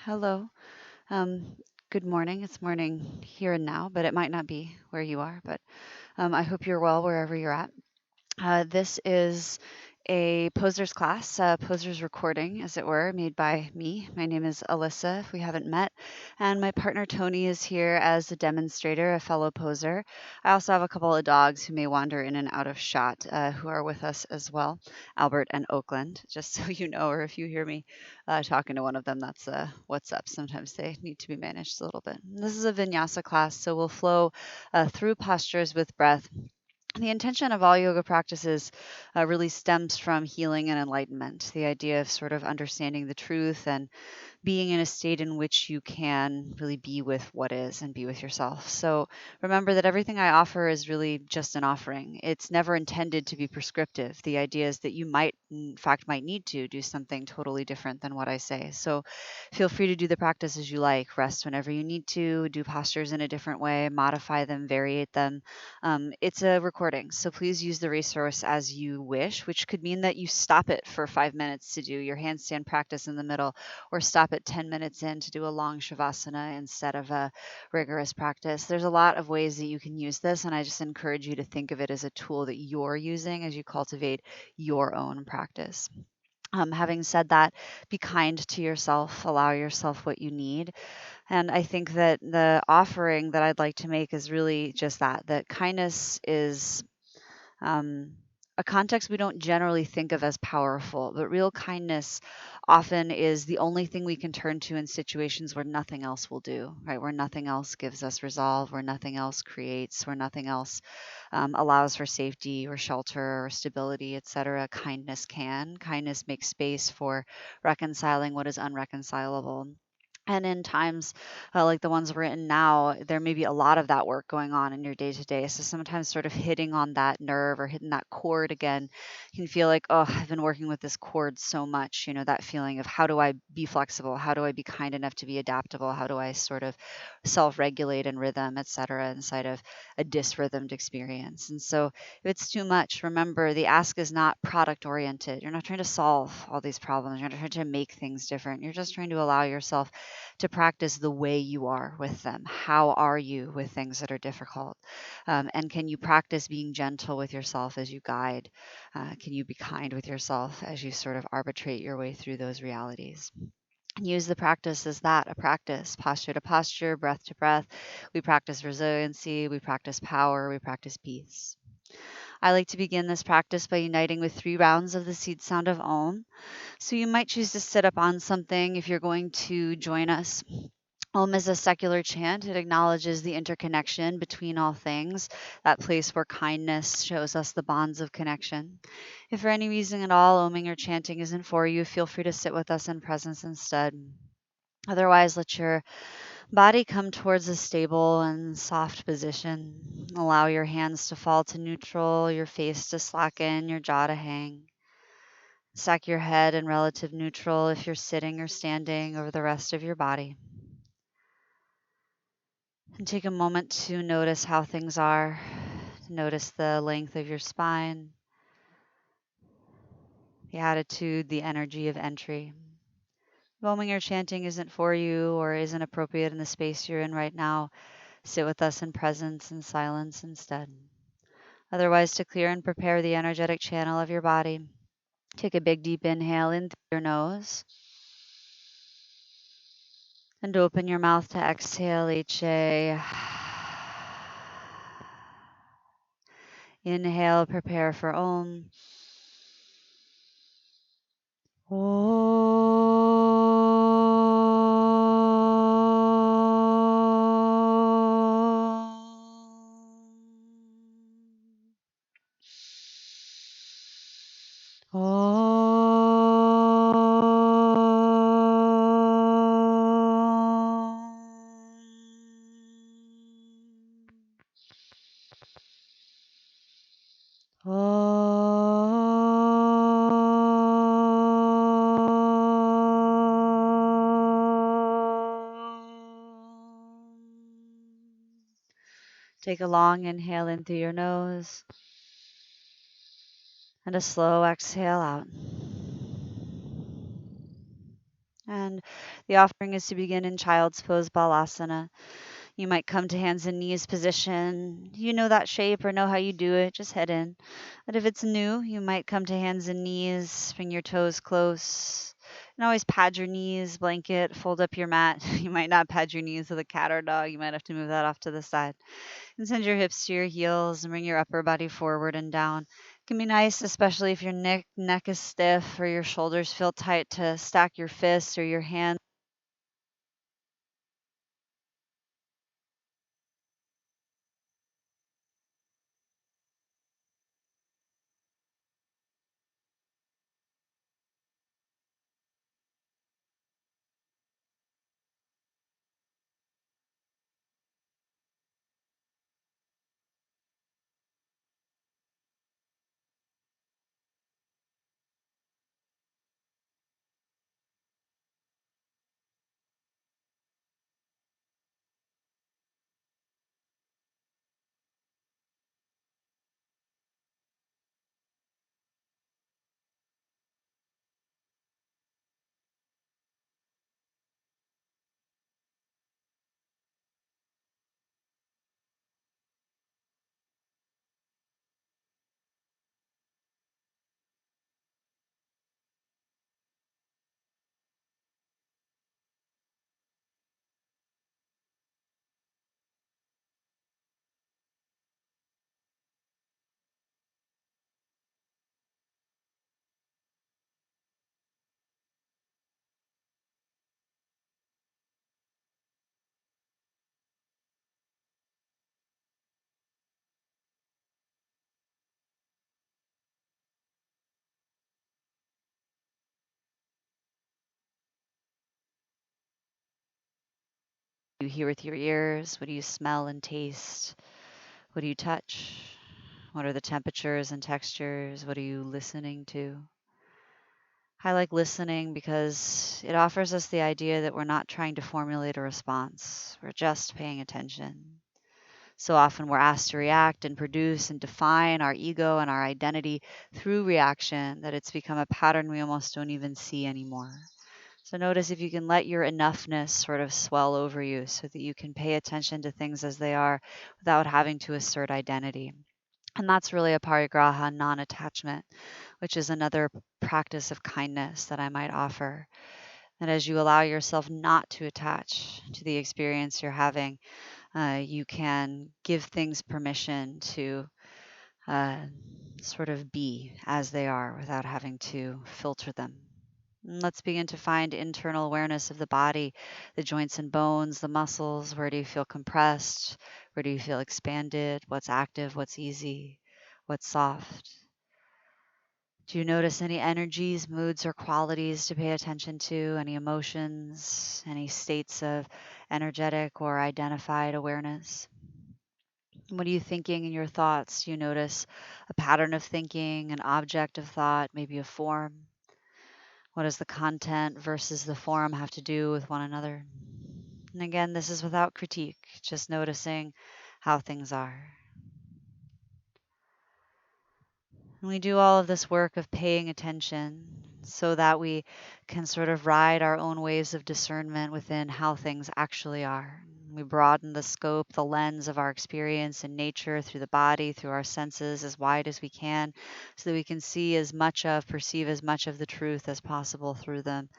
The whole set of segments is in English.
Hello. Um, Good morning. It's morning here and now, but it might not be where you are. But I hope you're well wherever you're at. This is a posers class, posers recording, as it were, made by me. My name is Alyssa, if we haven't met, and my partner Tony is here as a demonstrator, a fellow poser. I also have a couple of dogs who may wander in and out of shot who are with us as well, Albert and Oakland, just so you know, or if you hear me talking to one of them, that's what's up. Sometimes they need to be managed a little bit. This is a vinyasa class, so we'll flow through postures with breath. The intention of all yoga practices really stems from healing and enlightenment, the idea of sort of understanding the truth and being in a state in which you can really be with what is and be with yourself. So remember that everything I offer is really just an offering. It's never intended to be prescriptive. The idea is that you might, in fact, might need to do something totally different than what I say. So feel free to do the practice as you like. Rest whenever you need to, do postures in a different way, modify them, variate them. It's a recording, so please use the resource as you wish, which could mean that you stop it for 5 minutes to do your handstand practice in the middle, or stop at 10 minutes in to do a long shavasana instead of a rigorous practice. There's a lot of ways that you can use this, and I just encourage you to think of it as a tool that you're using as you cultivate your own practice. Having said that, be kind to yourself, allow yourself what you need. And I think that the offering that I'd like to make is really just that kindness is um, a context we don't generally think of as powerful, but real kindness often is the only thing we can turn to in situations where nothing else will do, right? Where nothing else gives us resolve, where nothing else creates, where nothing else allows for safety or shelter or stability, etc. Kindness can. Kindness makes space for reconciling what is unreconcilable. And in times like the ones we're in now, there may be a lot of that work going on in your day to day. So sometimes, sort of hitting on that nerve or hitting that chord again can feel like, oh, I've been working with this chord so much. That feeling of how do I be flexible? How do I be kind enough to be adaptable? How do I sort of self regulate and rhythm, et cetera, inside of a dysrhythmed experience? And so if it's too much, remember the ask is not product oriented. You're not trying to solve all these problems. You're not trying to make things different. You're just trying to allow yourself to practice the way you are with them. How are you with things that are difficult? And can you practice being gentle with yourself as you guide? Can you be kind with yourself as you sort of arbitrate your way through those realities? And use the practice as that, a practice, posture to posture, breath to breath. We practice resiliency, we practice power, we practice peace. I like to begin this practice by uniting with 3 rounds of the seed sound of Om. So you might choose to sit up on something if you're going to join us. Om is a secular chant. It acknowledges the interconnection between all things, that place where kindness shows us the bonds of connection. If for any reason at all oming or chanting isn't for you, feel free to sit with us in presence instead. Otherwise, let your body come towards a stable and soft position. Allow your hands to fall to neutral, your face to slacken, your jaw to hang. Sack your head in relative neutral if you're sitting or standing over the rest of your body. And take a moment to notice how things are. Notice the length of your spine, the attitude, the energy of entry. If Oming or chanting isn't for you or isn't appropriate in the space you're in right now, sit with us in presence and silence instead. Otherwise, to clear and prepare the energetic channel of your body, take a big deep inhale in through your nose and open your mouth to exhale, HA. Inhale, prepare for Om. Take a long inhale in through your nose and a slow exhale out. And the offering is to begin in child's pose, balasana. You might come to hands and knees position. You know that shape or know how you do it, just head in. But if it's new, you might come to hands and knees, bring your toes close. And always pad your knees, blanket, fold up your mat. You might not pad your knees with a cat or dog. You might have to move that off to the side. And send your hips to your heels and bring your upper body forward and down. It can be nice, especially if your neck is stiff or your shoulders feel tight, to stack your fists or your hands. You hear with your ears? What do you smell and taste? What do you touch? What are the temperatures and textures? What are you listening to? I like listening because it offers us the idea that we're not trying to formulate a response. We're just paying attention. So often we're asked to react and produce and define our ego and our identity through reaction that it's become a pattern we almost don't even see anymore. So notice if you can let your enoughness sort of swell over you so that you can pay attention to things as they are without having to assert identity. And that's really a parigraha, non attachment, which is another practice of kindness that I might offer. And as you allow yourself not to attach to the experience you're having, you can give things permission to uh, sort of be as they are without having to filter them. And let's begin to find internal awareness of the body, the joints and bones, the muscles. Where do you feel compressed? Where do you feel expanded? What's active? What's easy? What's soft? Do you notice any energies, moods, or qualities to pay attention to? Any emotions? Any states of energetic or identified awareness? What are you thinking in your thoughts? Do you notice a pattern of thinking, an object of thought, maybe a form? What does the content versus the form have to do with one another? And again, this is without critique, just noticing how things are. And we do all of this work of paying attention so that we can sort of ride our own waves of discernment within how things actually are. We broaden the scope, the lens of our experience in nature through the body, through our senses as wide as we can, so that we can see as much of, perceive as much of the truth as possible through them.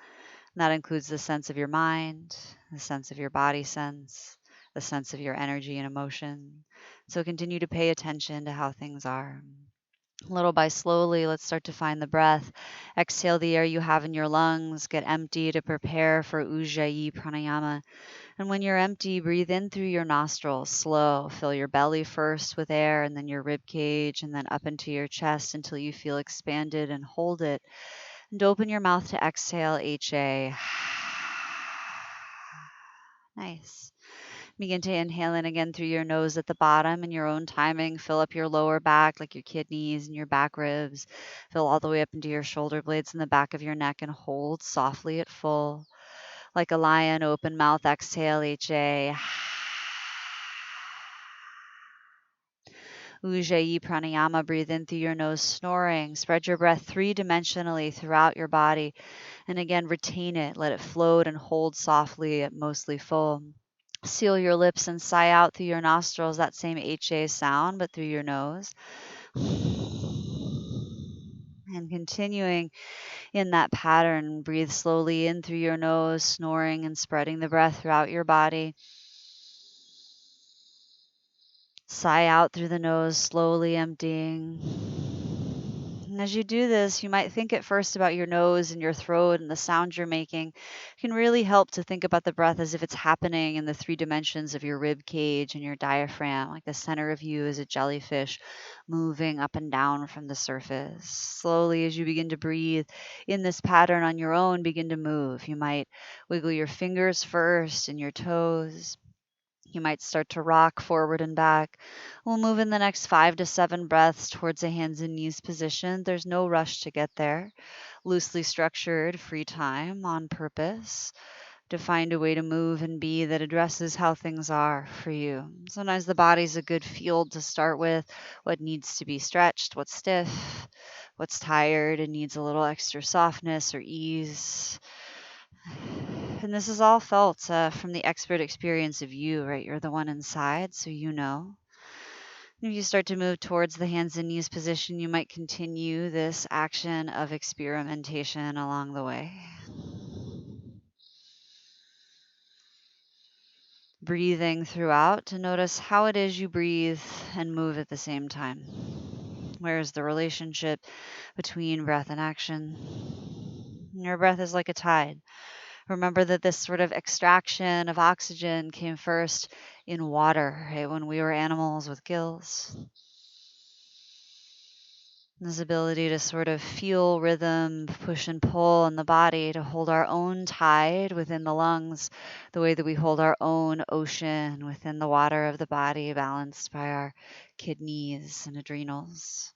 And that includes the sense of your mind, the sense of your body sense, the sense of your energy and emotion. So continue to pay attention to how things are. Little by slowly, let's start to find the breath. Exhale the air you have in your lungs. Get empty to prepare for Ujjayi pranayama. And when you're empty, breathe in through your nostrils, slow. Fill your belly first with air, and then your rib cage, and then up into your chest until you feel expanded, and hold it. And open your mouth to exhale, HA. Nice. Begin to inhale in again through your nose at the bottom in your own timing. Fill up your lower back, like your kidneys and your back ribs. Fill all the way up into your shoulder blades in the back of your neck and hold softly at full. Like a lion, open mouth, exhale, HA. Ujjayi pranayama, breathe in through your nose, snoring. Spread your breath three-dimensionally throughout your body. And again, retain it. Let it float and hold softly at mostly full. Seal your lips and sigh out through your nostrils, that same HA sound, but through your nose. And continuing in that pattern, breathe slowly in through your nose, snoring and spreading the breath throughout your body. Sigh out through the nose, slowly emptying. And as you do this, you might think at first about your nose and your throat and the sounds you're making. It can really help to think about the breath as if it's happening in the three dimensions of your rib cage and your diaphragm, like the center of you is a jellyfish moving up and down from the surface. Slowly, as you begin to breathe in this pattern on your own, begin to move. You might wiggle your fingers first and your toes. You might start to rock forward and back. We'll move in the next 5 to 7 breaths towards a hands and knees position. There's no rush to get there. Loosely structured, free time on purpose to find a way to move and be that addresses how things are for you. Sometimes the body's a good field to start with. What needs to be stretched, what's stiff, what's tired and needs a little extra softness or ease. And this is all felt from the expert experience of you, right? You're the one inside, so you know. If you start to move towards the hands and knees position, you might continue this action of experimentation along the way. Breathing throughout to notice how it is you breathe and move at the same time. Where is the relationship between breath and action? Your breath is like a tide. Remember that this sort of extraction of oxygen came first in water, right? When we were animals with gills. This ability to sort of feel rhythm, push and pull in the body, to hold our own tide within the lungs, the way that we hold our own ocean within the water of the body, balanced by our kidneys and adrenals.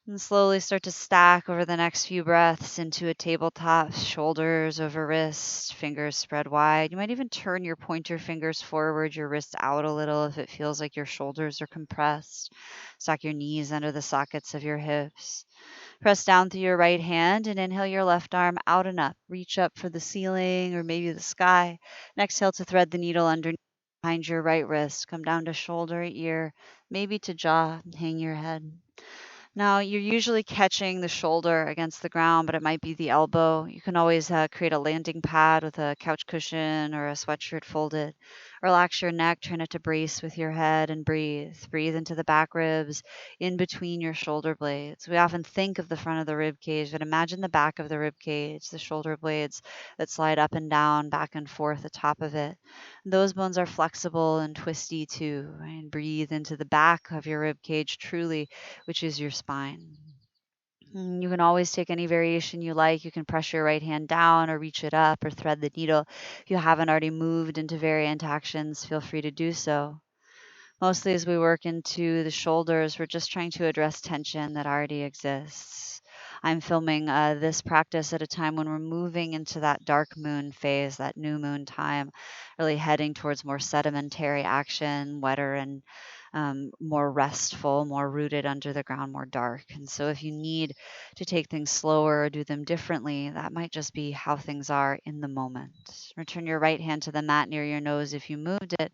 And slowly start to stack over the next few breaths into a tabletop, shoulders over wrists, fingers spread wide. You might even turn your pointer fingers forward, your wrists out a little if it feels like your shoulders are compressed. Stack your knees under the sockets of your hips. Press down through your right hand and inhale your left arm out and up. Reach up for the ceiling or maybe the sky. And exhale to thread the needle underneath behind your right wrist. Come down to shoulder, ear, maybe to jaw. Hang your head. Now, you're usually catching the shoulder against the ground, but it might be the elbow. You can always create a landing pad with a couch cushion or a sweatshirt folded. Relax your neck, try not to brace with your head, and breathe. Breathe into the back ribs, in between your shoulder blades. We often think of the front of the rib cage, but imagine the back of the rib cage, the shoulder blades that slide up and down, back and forth atop of it. Those bones are flexible and twisty too. And breathe into the back of your rib cage truly, which is your spine. You can always take any variation you like. You can press your right hand down or reach it up or thread the needle. If you haven't already moved into variant actions, feel free to do so. Mostly as we work into the shoulders, we're just trying to address tension that already exists. I'm filming this practice at a time when we're moving into that dark moon phase, that new moon time, really heading towards more sedimentary action, wetter and more restful, more rooted under the ground, more dark. And so if you need to take things slower or do them differently, that might just be how things are in the moment. Return your right hand to the mat near your nose if you moved it,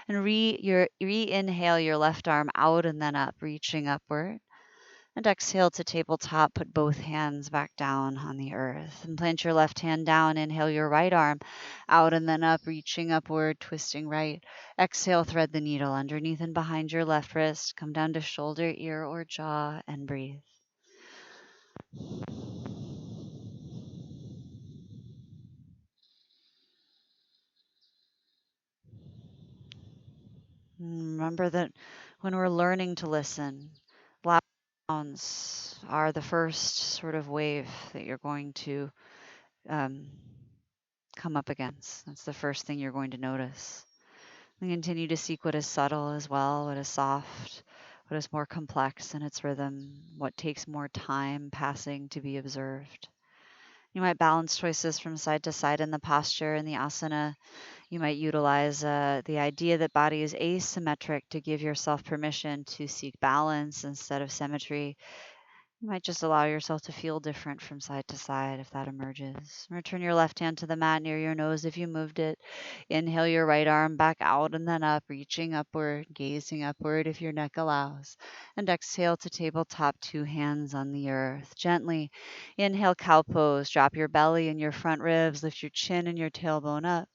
and re-inhale your left arm out and then up, reaching upward. And exhale to tabletop. Put both hands back down on the earth. And plant your left hand down. Inhale your right arm out and then up, reaching upward, twisting right. Exhale, thread the needle underneath and behind your left wrist. Come down to shoulder, ear, or jaw and breathe. Remember that when we're learning to listen, loud sounds are the first sort of wave that you're going to um, come up against. That's the first thing you're going to notice. And continue to seek what is subtle as well, what is soft, what is more complex in its rhythm, what takes more time passing to be observed. You might balance choices from side to side in the posture in the asana. You might utilize the idea that body is asymmetric to give yourself permission to seek balance instead of symmetry. You might just allow yourself to feel different from side to side if that emerges. Return your left hand to the mat near your nose if you moved it. Inhale your right arm back out and then up, reaching upward, gazing upward if your neck allows. And exhale to tabletop, two hands on the earth. Gently inhale, cow pose. Drop your belly and your front ribs. Lift your chin and your tailbone up.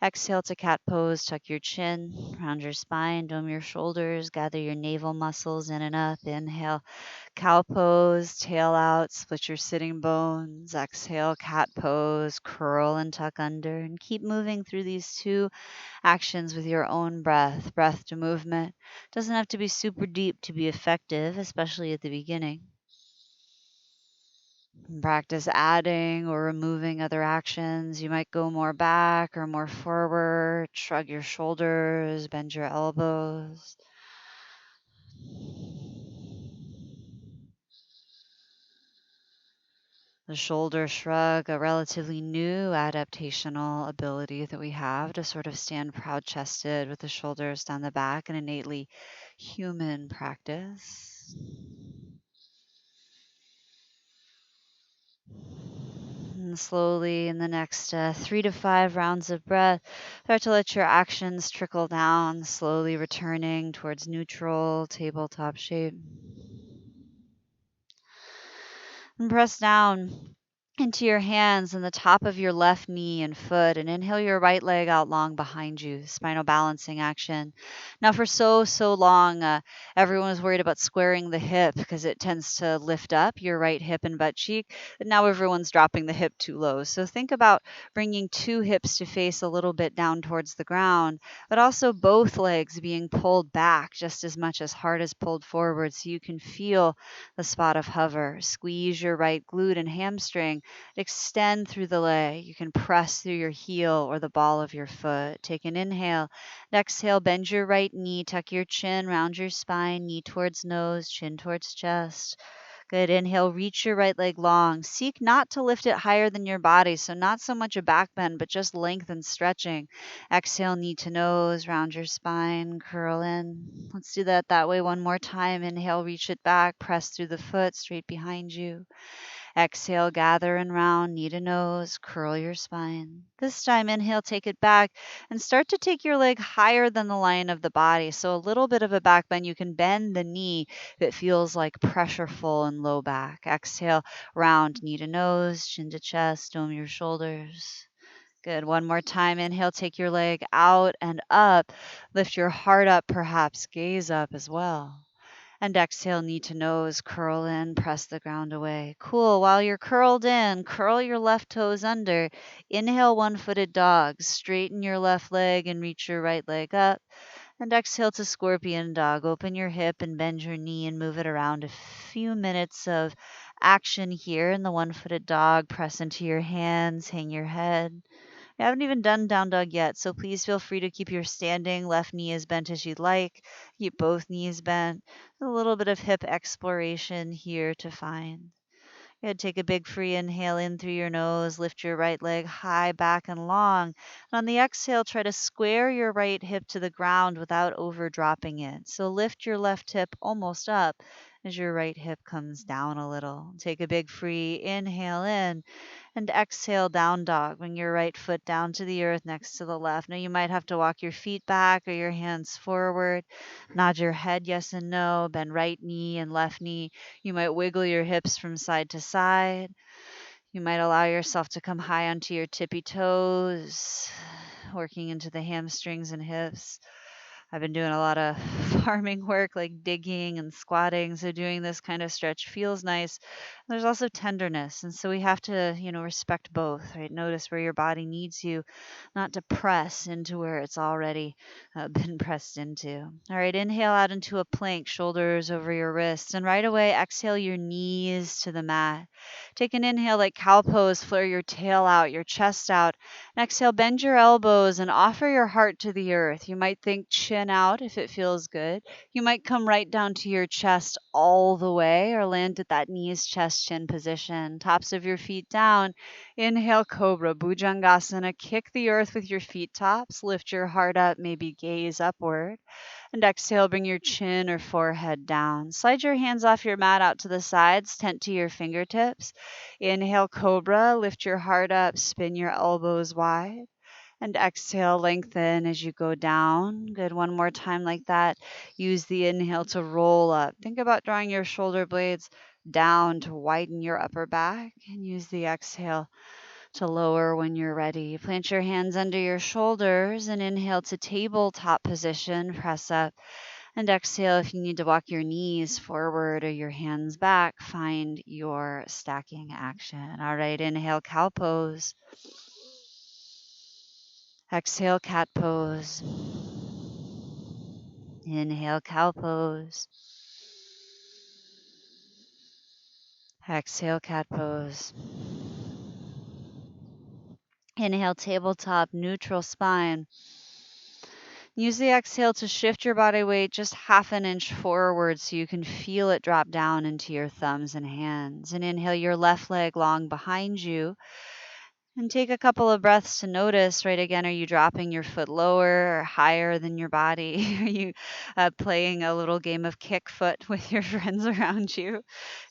Exhale to cat pose. Tuck your chin, round your spine, dome your shoulders, gather your navel muscles in and up. Inhale. Cow pose, tail out, split your sitting bones. Exhale, cat pose, curl and tuck under. And keep moving through these two actions with your own breath. Breath to movement. Doesn't have to be super deep to be effective, especially at the beginning. Practice adding or removing other actions. You might go more back or more forward. Shrug your shoulders, bend your elbows. The shoulder shrug, a relatively new adaptational ability that we have to sort of stand proud chested with the shoulders down the back, an innately human practice. And slowly, in the next 3 to 5 rounds of breath, start to let your actions trickle down, slowly returning towards neutral tabletop shape. And press down into your hands and the top of your left knee and foot, and inhale your right leg out long behind you, spinal balancing action. Now, for so long, everyone was worried about squaring the hip because it tends to lift up your right hip and butt cheek. But now everyone's dropping the hip too low. So think about bringing two hips to face a little bit down towards the ground, but also both legs being pulled back just as much as hard as pulled forward, so you can feel the spot of hover. Squeeze your right glute and hamstring. Extend through the leg. You can press through your heel or the ball of your foot. Take an inhale. And exhale, bend your right knee, tuck your chin, round your spine, knee towards nose, chin towards chest. Good. Inhale, reach your right leg long. Seek not to lift it higher than your body, so not so much a back bend, but just length and stretching. Exhale, knee to nose, round your spine, curl in. Let's do that way one more time. Inhale, reach it back, press through the foot, straight behind you. Exhale, gather and round, knee to nose, curl your spine. This time, inhale, take it back and start to take your leg higher than the line of the body. So a little bit of a back bend. You can bend the knee if it feels like pressureful and low back. Exhale, round, knee to nose, chin to chest, dome your shoulders. Good. One more time. Inhale, take your leg out and up. Lift your heart up, perhaps. Gaze up as well. And exhale, knee to nose, curl in, press the ground away. Cool. While you're curled in, curl your left toes under. Inhale, one-footed dog. Straighten your left leg and reach your right leg up. And exhale to scorpion dog. Open your hip and bend your knee and move it around. A few minutes of action here in the one-footed dog. Press into your hands, hang your head. I haven't even done down dog yet, so please feel free to keep your standing left knee as bent as you'd like. Keep both knees bent. A little bit of hip exploration here to find. Good. Take a big free inhale in through your nose. Lift your right leg high, back, and long. And on the exhale, try to square your right hip to the ground without over dropping it. So lift your left hip almost up as your right hip comes down a little. Take a big free inhale in and exhale, down dog. Bring your right foot down to the earth next to the left. Now you might have to walk your feet back or your hands forward. Nod your head yes and no. Bend right knee and left knee. You might wiggle your hips from side to side. You might allow yourself to come high onto your tippy toes, working into the hamstrings and hips. I've been doing a lot of farming work like digging and squatting, so doing this kind of stretch feels nice. There's also tenderness, and so we have to, respect both, right? Notice where your body needs you, not to press into where it's already been pressed into. All right, inhale out into a plank, shoulders over your wrists, and right away exhale your knees to the mat. Take an inhale like cow pose, flare your tail out, your chest out, And exhale, bend your elbows and offer your heart to the earth. You might think chin out if it feels good. You might come right down to your chest all the way or land at that knees, chest, chin position. Tops of your feet down. Inhale, cobra, bhujangasana. Kick the earth with your feet tops. Lift your heart up, maybe gaze upward. And exhale, bring your chin or forehead down. Slide your hands off your mat out to the sides, tent to your fingertips. Inhale, cobra, lift your heart up, spin your elbows wide. And exhale, lengthen as you go down. Good. One more time like that. Use the inhale to roll up. Think about drawing your shoulder blades down to widen your upper back. And use the exhale to lower when you're ready. Plant your hands under your shoulders and inhale to tabletop position. Press up and exhale if you need to walk your knees forward or your hands back. Find your stacking action. All right, inhale, cow pose. Exhale, cat pose. Inhale, cow pose. Exhale, cat pose. Inhale, tabletop, neutral spine. Use the exhale to shift your body weight just half an inch forward so you can feel it drop down into your thumbs and hands. And inhale your left leg long behind you. And take a couple of breaths to notice, right? Again, are you dropping your foot lower or higher than your body? Are you playing a little game of kick foot with your friends around you? Is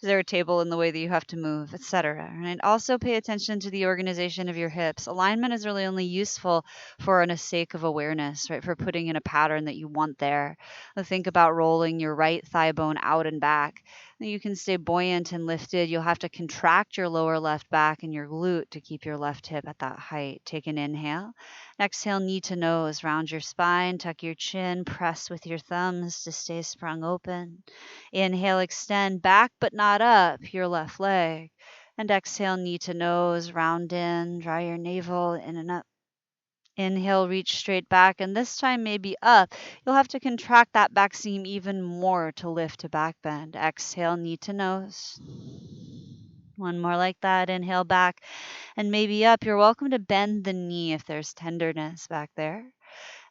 there a table in the way that you have to move, etc.? Right? Also pay attention to the organization of your hips. Alignment is really only useful for a sake of awareness, right? For putting in a pattern that you want there. Think about rolling your right thigh bone out and back. You can stay buoyant and lifted. You'll have to contract your lower left back and your glute to keep your left hip at that height. Take an inhale. Exhale, knee to nose. Round your spine, tuck your chin, press with your thumbs to stay sprung open. Inhale, extend back but not up your left leg. And exhale, knee to nose, round in, draw your navel in and up. Inhale, reach straight back, and this time maybe up. You'll have to contract that back seam even more to lift to back bend. Exhale, knee to nose. One more like that. Inhale back and maybe up. You're welcome to bend the knee if there's tenderness back there.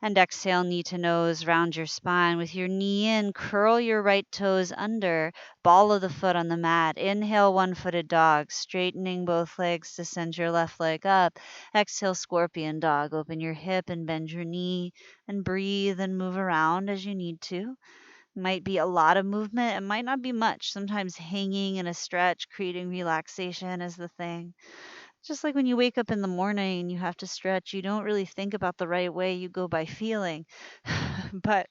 And exhale, knee to nose, round your spine. With your knee in, curl your right toes under, ball of the foot on the mat. Inhale, one-footed dog, straightening both legs to send your left leg up. Exhale, scorpion dog. Open your hip and bend your knee and breathe and move around as you need to. Might be a lot of movement. It might not be much. Sometimes hanging in a stretch, creating relaxation is the thing. Just like when you wake up in the morning and you have to stretch, you don't really think about the right way. You go by feeling. But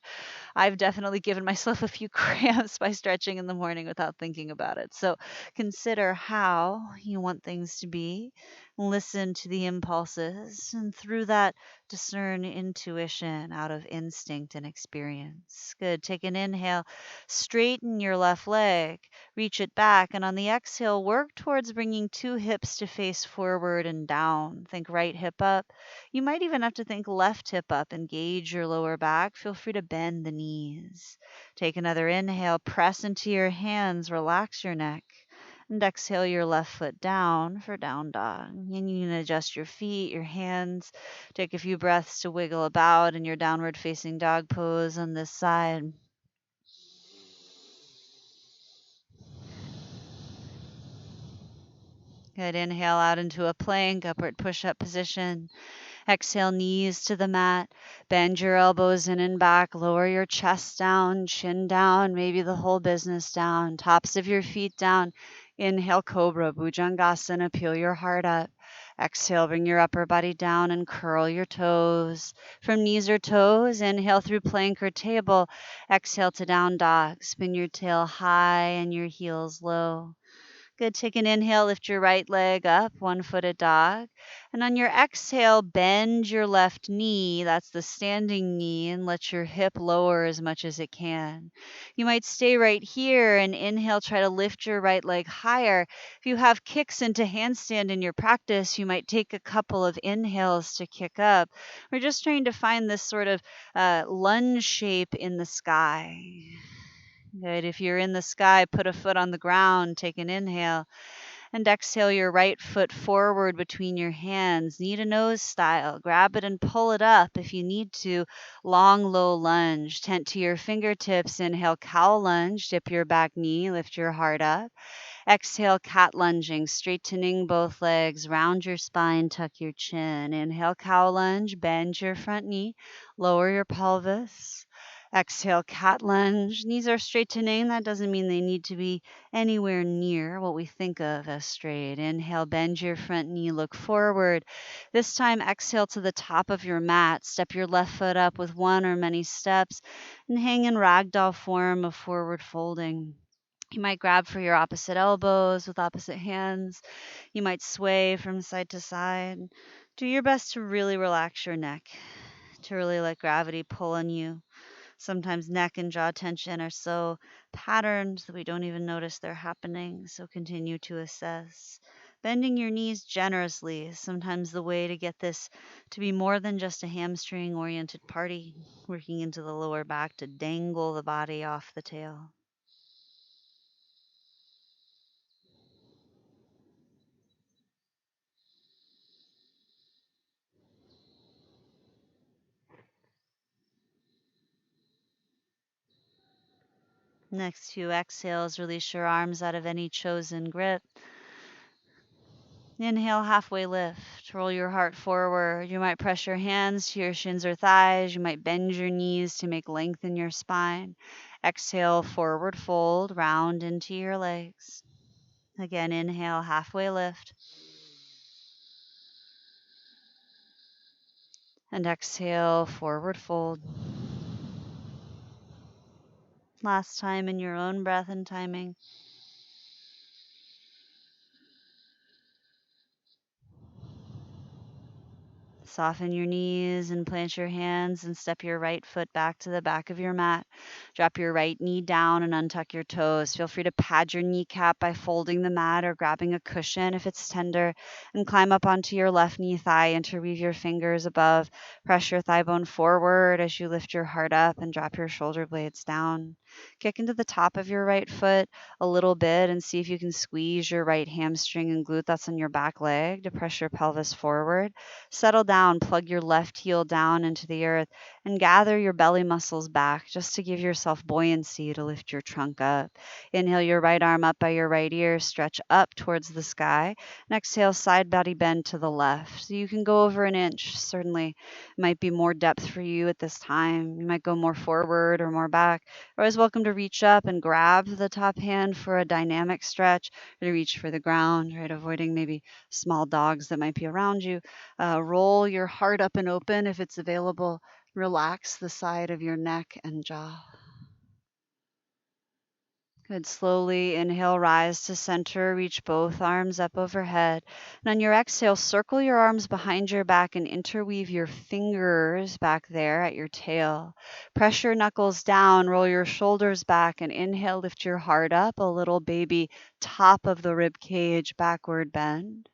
I've definitely given myself a few cramps by stretching in the morning without thinking about it. So consider how you want things to be. Listen to the impulses, and through that, discern intuition out of instinct and experience. Good. Take an inhale, straighten your left leg, reach it back, and on the exhale, work towards bringing two hips to face forward and down. Think right hip up. You might even have to think left hip up. Engage your lower back. Feel free to bend the knees. Take another inhale, press into your hands, relax your neck. And exhale your left foot down for down dog. And you can adjust your feet, your hands. Take a few breaths to wiggle about in your downward facing dog pose on this side. Good. Inhale out into a plank, upward push-up position. Exhale, knees to the mat. Bend your elbows in and back. Lower your chest down, chin down, maybe the whole business down. Tops of your feet down. Inhale, cobra, bhujangasana. Peel your heart up. Exhale, bring your upper body down and curl your toes. From knees or toes, inhale through plank or table. Exhale to down dog. Spin your tail high and your heels low. Good. Take an inhale, lift your right leg up, one-footed dog. And on your exhale, bend your left knee. That's the standing knee, and let your hip lower as much as it can. You might stay right here and inhale, try to lift your right leg higher. If you have kicks into handstand in your practice, you might take a couple of inhales to kick up. We're just trying to find this sort of lunge shape in the sky. Good. If you're in the sky, put a foot on the ground, take an inhale. And exhale your right foot forward between your hands, knee to nose style. Grab it and pull it up if you need to. Long, low lunge. Tent to your fingertips. Inhale, cow lunge. Dip your back knee, lift your heart up. Exhale, cat lunging, straightening both legs. Round your spine, tuck your chin. Inhale, cow lunge. Bend your front knee. Lower your pelvis. Exhale, cat lunge. Knees are straightening. That doesn't mean they need to be anywhere near what we think of as straight. Inhale, bend your front knee, look forward. This time, exhale to the top of your mat. Step your left foot up with one or many steps and hang in ragdoll form of forward folding. You might grab for your opposite elbows with opposite hands. You might sway from side to side. Do your best to really relax your neck, to really let gravity pull on you. Sometimes neck and jaw tension are so patterned that we don't even notice they're happening, so continue to assess. Bending your knees generously is sometimes the way to get this to be more than just a hamstring oriented party, working into the lower back to dangle the body off the tail. Next few exhales, release your arms out of any chosen grip. Inhale, halfway lift. Roll your heart forward. You might press your hands to your shins or thighs. You might bend your knees to make length in your spine. Exhale, forward fold, round into your legs. Again, inhale, halfway lift. And exhale, forward fold. Last time in your own breath and timing. Soften your knees and plant your hands and step your right foot back to the back of your mat. Drop your right knee down and untuck your toes. Feel free to pad your kneecap by folding the mat or grabbing a cushion if it's tender, and climb up onto your left knee thigh. Interweave your fingers above. Press your thigh bone forward as you lift your heart up and drop your shoulder blades down. Kick into the top of your right foot a little bit and see if you can squeeze your right hamstring and glute that's on your back leg to press your pelvis forward. Settle down, plug your left heel down into the earth, and gather your belly muscles back just to give yourself buoyancy to lift your trunk up. Inhale your right arm up by your right ear, stretch up towards the sky, and exhale, side body bend to the left. So you can go over an inch, certainly. It might be more depth for you at this time. You might go more forward or more back. You're always welcome to reach up and grab the top hand for a dynamic stretch, or to reach for the ground, right? Avoiding maybe small dogs that might be around you. Roll your heart up and open if it's available. Relax the side of your neck and jaw. Good. Slowly inhale, rise to center, reach both arms up overhead. And on your exhale, circle your arms behind your back and interweave your fingers back there at your tail. Press your knuckles down, roll your shoulders back, and inhale, lift your heart up, a little baby, top of the rib cage, backward bend.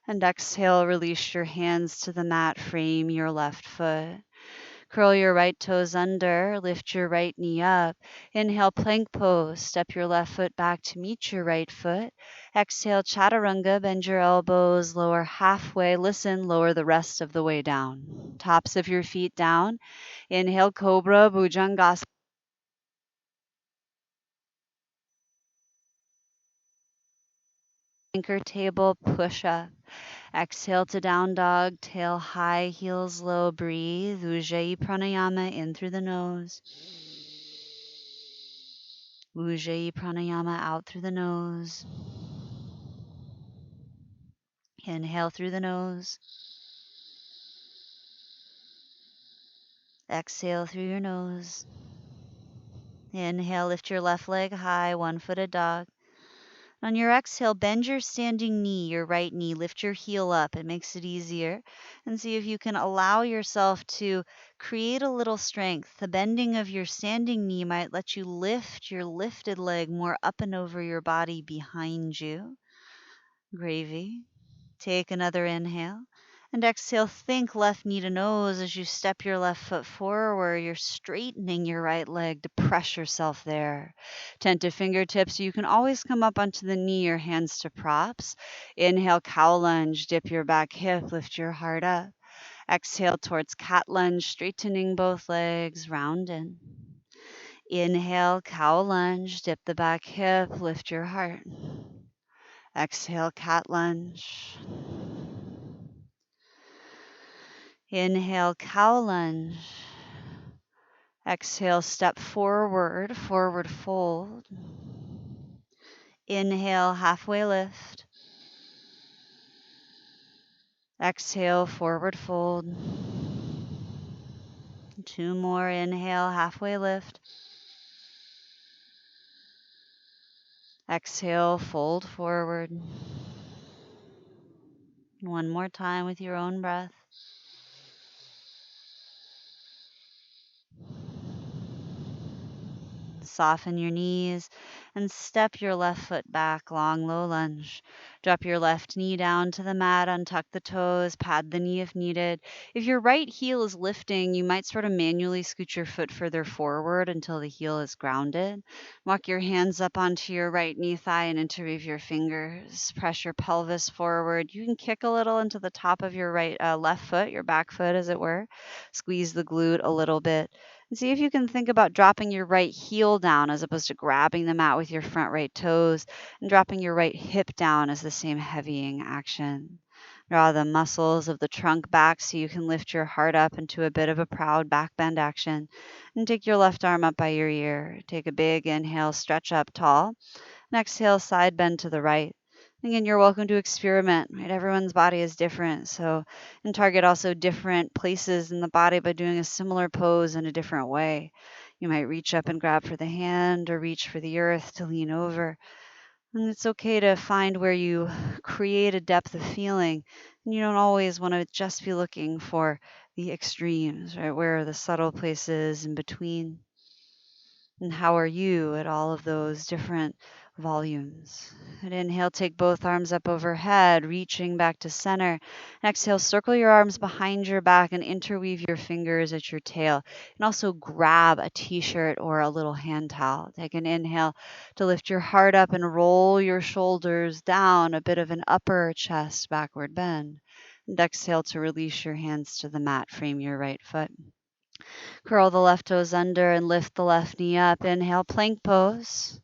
And exhale, release your hands to the mat, frame your left foot. Curl your right toes under, lift your right knee up. Inhale, plank pose. Step your left foot back to meet your right foot. Exhale, chaturanga. Bend your elbows, lower halfway. Listen, lower the rest of the way down. Tops of your feet down. Inhale, cobra, bhujangasana. Anchor table, push up. Exhale to down dog, tail high, heels low, breathe. Ujjayi pranayama in through the nose. Ujjayi pranayama out through the nose. Inhale through the nose. Exhale through your nose. Inhale, lift your left leg high, one-footed dog. On your exhale, bend your standing knee, your right knee, lift your heel up. It makes it easier. And see if you can allow yourself to create a little strength. The bending of your standing knee might let you lift your lifted leg more up and over your body behind you. Gravy. Take another inhale. And exhale, think left knee to nose as you step your left foot forward. You're straightening your right leg to press yourself there. Tented fingertips. You can always come up onto the knee or hands to props. Inhale, cow lunge. Dip your back hip. Lift your heart up. Exhale towards cat lunge, straightening both legs. Round in. Inhale, cow lunge. Dip the back hip. Lift your heart. Exhale, cat lunge. Inhale, cow lunge. Exhale, step forward, forward fold. Inhale, halfway lift. Exhale, forward fold. Two more. Inhale, halfway lift. Exhale, fold forward. One more time with your own breath. Soften your knees and step your left foot back, long low lunge. Drop your left knee down to the mat, untuck the toes, pad the knee if needed. If your right heel is lifting, you might sort of manually scoot your foot further forward until the heel is grounded. Walk your hands up onto your right knee thigh and interweave your fingers. Press your pelvis forward. You can kick a little into the top of your left foot, your back foot as it were. Squeeze the glute a little bit. And see if you can think about dropping your right heel down as opposed to grabbing the mat with your front right toes, and dropping your right hip down as the same heavying action. Draw the muscles of the trunk back so you can lift your heart up into a bit of a proud back bend action. And take your left arm up by your ear. Take a big inhale, stretch up tall. And exhale, side bend to the right. Again, you're welcome to experiment, right? Everyone's body is different. So, and target also different places in the body by doing a similar pose in a different way. You might reach up and grab for the hand or reach for the earth to lean over. And it's okay to find where you create a depth of feeling. And you don't always want to just be looking for the extremes, right? Where are the subtle places in between? And how are you at all of those different volumes? And inhale, take both arms up overhead, reaching back to center. Exhale, circle your arms behind your back and interweave your fingers at your tail. And also grab a t-shirt or a little hand towel. Take an inhale to lift your heart up and roll your shoulders down, a bit of an upper chest backward bend. And exhale to release your hands to the mat, frame your right foot. Curl the left toes under and lift the left knee up. Inhale, plank pose.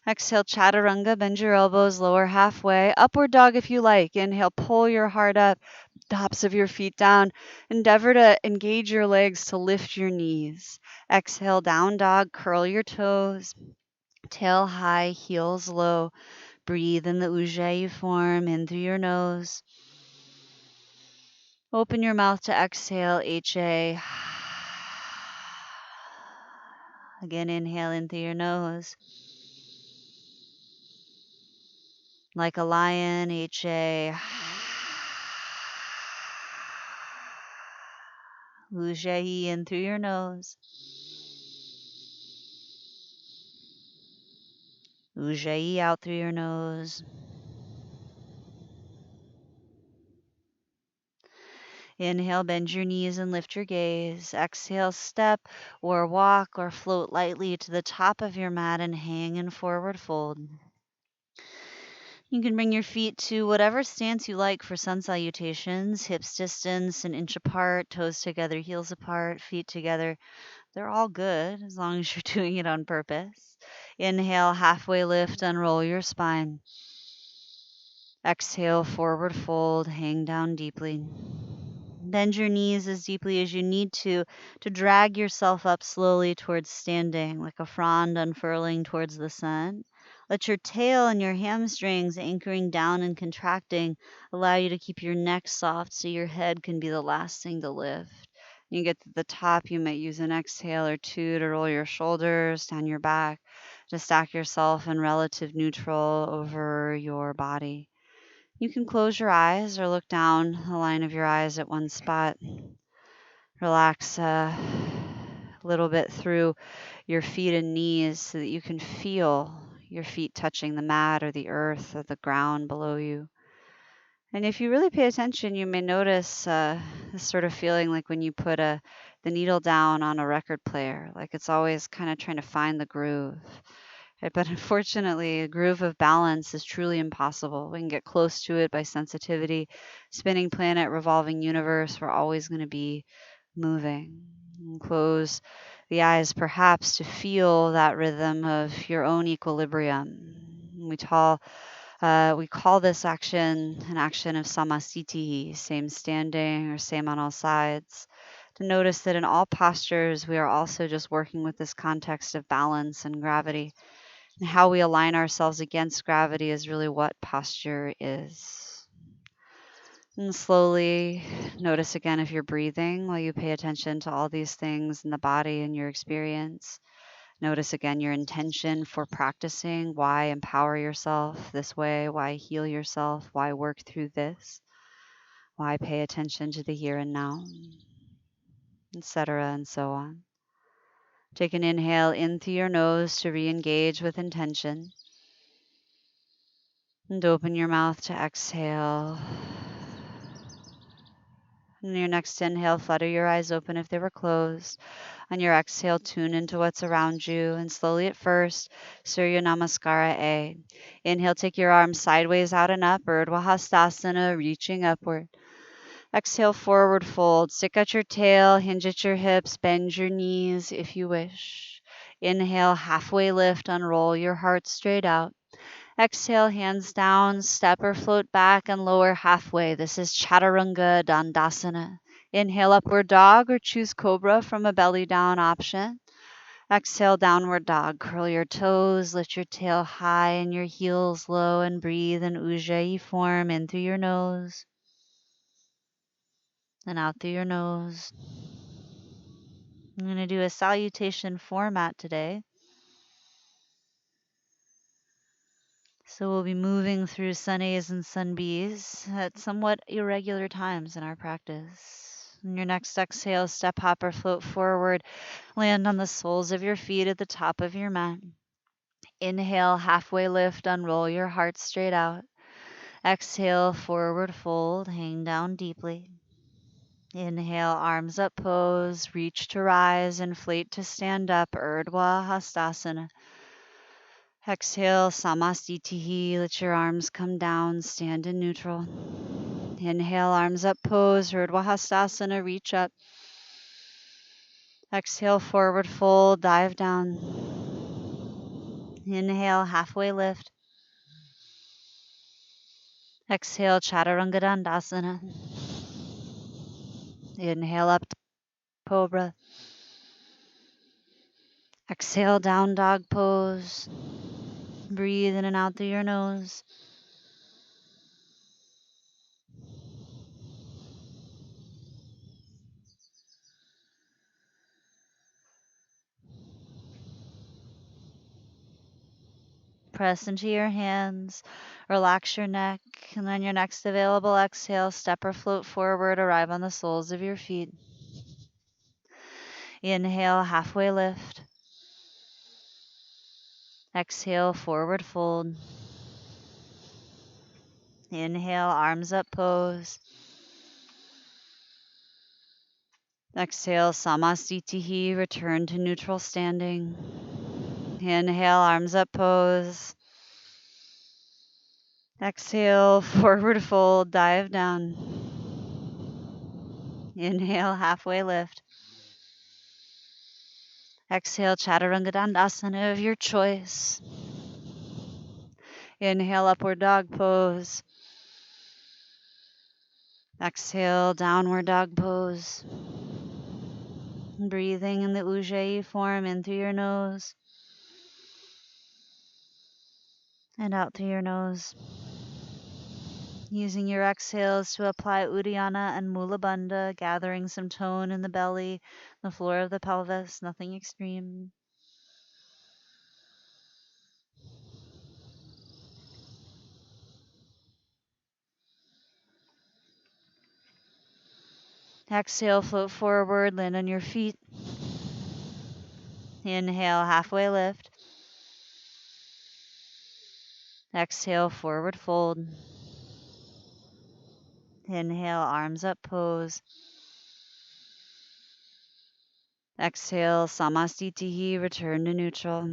Exhale, chaturanga. Bend your elbows, lower halfway. Upward dog if you like. Inhale, pull your heart up, tops of your feet down. Endeavor to engage your legs to lift your knees. Exhale, down dog. Curl your toes. Tail high, heels low. Breathe in the ujjayi form in through your nose. Open your mouth to exhale, HA. Again, inhale in through your nose. Like a lion, HA. Ujjayi in through your nose. Ujjayi out through your nose. Inhale, bend your knees and lift your gaze. Exhale, step or walk or float lightly to the top of your mat and hang in forward fold. You can bring your feet to whatever stance you like for sun salutations, hips distance, an inch apart, toes together, heels apart, feet together. They're all good as long as you're doing it on purpose. Inhale, halfway lift, unroll your spine. Exhale, forward fold, hang down deeply. Bend your knees as deeply as you need to drag yourself up slowly towards standing, like a frond unfurling towards the sun. Let your tail and your hamstrings anchoring down and contracting allow you to keep your neck soft so your head can be the last thing to lift. When you get to the top, you might use an exhale or two to roll your shoulders down your back, to stack yourself in relative neutral over your body. You can close your eyes or look down the line of your eyes at one spot. Relax a little bit through your feet and knees so that you can feel your feet touching the mat or the earth or the ground below you. And if you really pay attention, you may notice this sort of feeling like when you put the needle down on a record player, like it's always kind of trying to find the groove. Right? But unfortunately, a groove of balance is truly impossible. We can get close to it by sensitivity. Spinning planet, revolving universe, we're always going to be moving. And close the eyes, perhaps, to feel that rhythm of your own equilibrium. We call this action an action of samasthiti, same standing or same on all sides. To notice that in all postures, we are also just working with this context of balance and gravity. And how we align ourselves against gravity is really what posture is. And slowly notice again if you're breathing while you pay attention to all these things in the body and your experience. Notice again your intention for practicing. Why empower yourself this way? Why heal yourself? Why work through this? Why pay attention to the here and now, etc., and so on. Take an inhale in through your nose to re engage with intention. And open your mouth to exhale. On your next inhale, flutter your eyes open if they were closed. On your exhale, tune into what's around you. And slowly at first, Surya Namaskara A. Inhale, take your arms sideways out and up, Urdhva Hastasana, reaching upward. Exhale, forward fold. Stick out your tail, hinge at your hips, bend your knees if you wish. Inhale, halfway lift, unroll your heart straight out. Exhale, hands down, step or float back and lower halfway. This is Chaturanga Dandasana. Inhale, upward dog or choose cobra from a belly down option. Exhale, downward dog. Curl your toes, lift your tail high and your heels low, and breathe in Ujjayi form in through your nose and out through your nose. I'm going to do a salutation format today. So we'll be moving through sun A's and sun B's at somewhat irregular times in our practice. In your next exhale, step, hop, or float forward. Land on the soles of your feet at the top of your mat. Inhale, halfway lift, unroll your heart straight out. Exhale, forward fold, hang down deeply. Inhale, arms up pose, reach to rise, inflate to stand up, Urdhva Hastasana. Exhale, Samasthiti. Let your arms come down, stand in neutral. Inhale, arms up pose, Urdhva Hastasana, reach up. Exhale, forward fold, dive down. Inhale, halfway lift. Exhale, Chaturanga Dandasana. Inhale, up to cobra. Exhale, down dog pose. Breathe in and out through your nose. Press into your hands, relax your neck, and then your next available exhale, step or float forward, arrive on the soles of your feet. Inhale, halfway lift. Exhale, forward fold. Inhale, arms up pose. Exhale, Samasthiti, return to neutral standing. Inhale, arms up pose. Exhale, forward fold, dive down. Inhale, halfway lift. Exhale, Chaturanga Dandasana of your choice. Inhale, upward dog pose. Exhale, downward dog pose. Breathing in the Ujjayi form in through your nose and out through your nose. Using your exhales to apply Uddiyana and Mula Bandha, gathering some tone in the belly, the floor of the pelvis, nothing extreme. Exhale, float forward, land on your feet. Inhale, halfway lift. Exhale, forward fold. Inhale, arms up pose. Exhale, Samastitihi, return to neutral.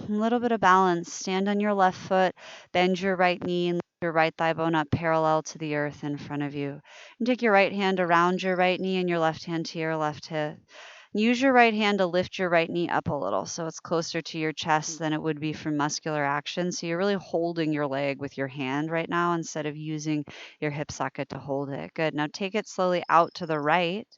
A little bit of balance. Stand on your left foot, bend your right knee, and lift your right thigh bone up parallel to the earth in front of you. And take your right hand around your right knee and your left hand to your left hip. Use your right hand to lift your right knee up a little so it's closer to your chest than it would be from muscular action. So you're really holding your leg with your hand right now instead of using your hip socket to hold it. Good. Now take it slowly out to the right.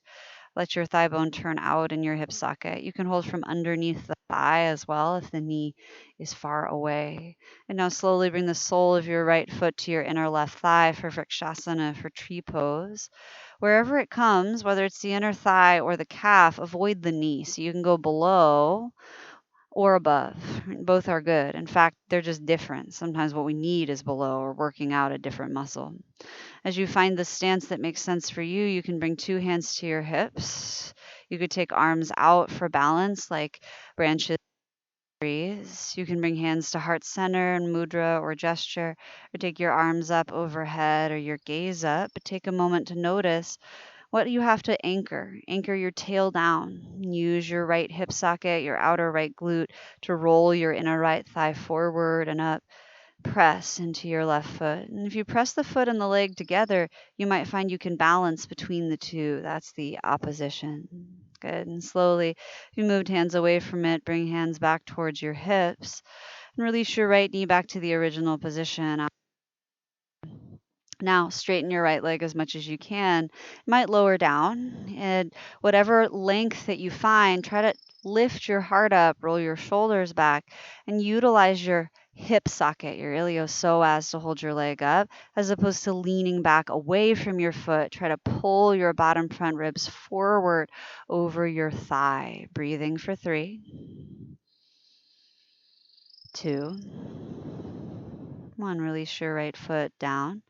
Let your thigh bone turn out in your hip socket. You can hold from underneath the thigh as well if the knee is far away. And now slowly bring the sole of your right foot to your inner left thigh for Vrikshasana, for tree pose. Wherever it comes, whether it's the inner thigh or the calf, avoid the knee. So you can go below or above. Both are good. In fact, they're just different. Sometimes what we need is below or working out a different muscle. As you find the stance that makes sense for you, you can bring two hands to your hips. You could take arms out for balance, like branches. Breeze. You can bring hands to heart center and mudra or gesture, or take your arms up overhead or your gaze up. But take a moment to notice what you have to anchor. Anchor your tail down. Use your right hip socket, your outer right glute to roll your inner right thigh forward and up. Press into your left foot. And if you press the foot and the leg together, you might find you can balance between the two. That's the opposition. Good. And slowly, if you moved hands away from it, bring hands back towards your hips and release your right knee back to the original position. Now, straighten your right leg as much as you can. You might lower down, and whatever length that you find, try to lift your heart up, roll your shoulders back, and utilize your hip socket, your iliopsoas, to hold your leg up, as opposed to leaning back away from your foot. Try to pull your bottom front ribs forward over your thigh. Breathing for 3, 2, 1. Release your right foot down.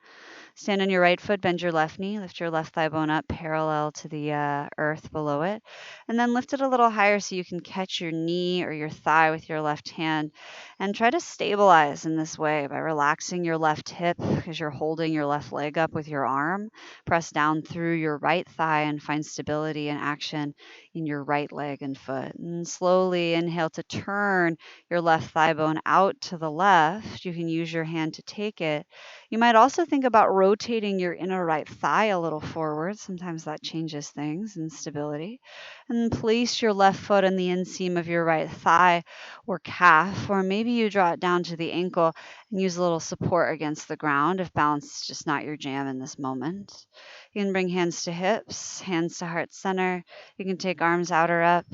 Stand on your right foot, bend your left knee, lift your left thigh bone up parallel to the earth below it, and then lift it a little higher so you can catch your knee or your thigh with your left hand. And try to stabilize in this way by relaxing your left hip because you're holding your left leg up with your arm. Press down through your right thigh and find stability and action in your right leg and foot. And slowly inhale to turn your left thigh bone out to the left. You can use your hand to take it. You might also think about rotating your inner right thigh a little forward. Sometimes that changes things in stability. And place your left foot on the inseam of your right thigh or calf, or maybe you draw it down to the ankle and use a little support against the ground if balance is just not your jam in this moment. You can bring hands to hips, hands to heart center. You can take arms out or up.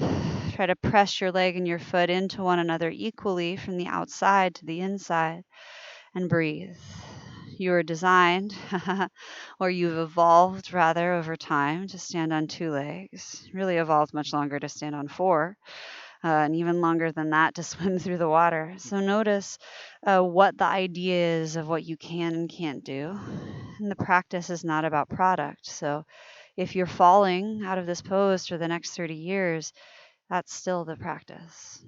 Try to press your leg and your foot into one another equally from the outside to the inside, and breathe. You are designed, or you've evolved rather over time to stand on 2 legs. Really evolved much longer to stand on 4, and even longer than that to swim through the water. So notice what the idea is of what you can and can't do. And the practice is not about product. So if you're falling out of this pose for the next 30 years, that's still the practice.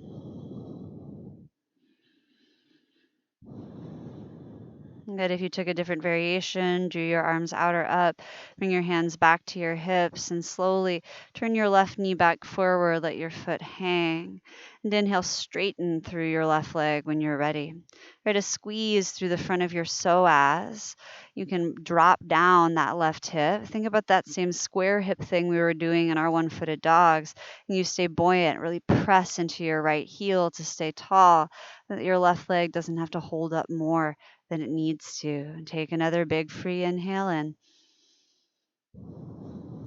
Good. If you took a different variation, drew your arms out or up, bring your hands back to your hips and slowly turn your left knee back forward, let your foot hang. And inhale, straighten through your left leg when you're ready. Try to squeeze through the front of your psoas. You can drop down that left hip. Think about that same square hip thing we were doing in our one-footed dogs. And you stay buoyant, really press into your right heel to stay tall, so that your left leg doesn't have to hold up more than it needs to. And take another big free inhale in.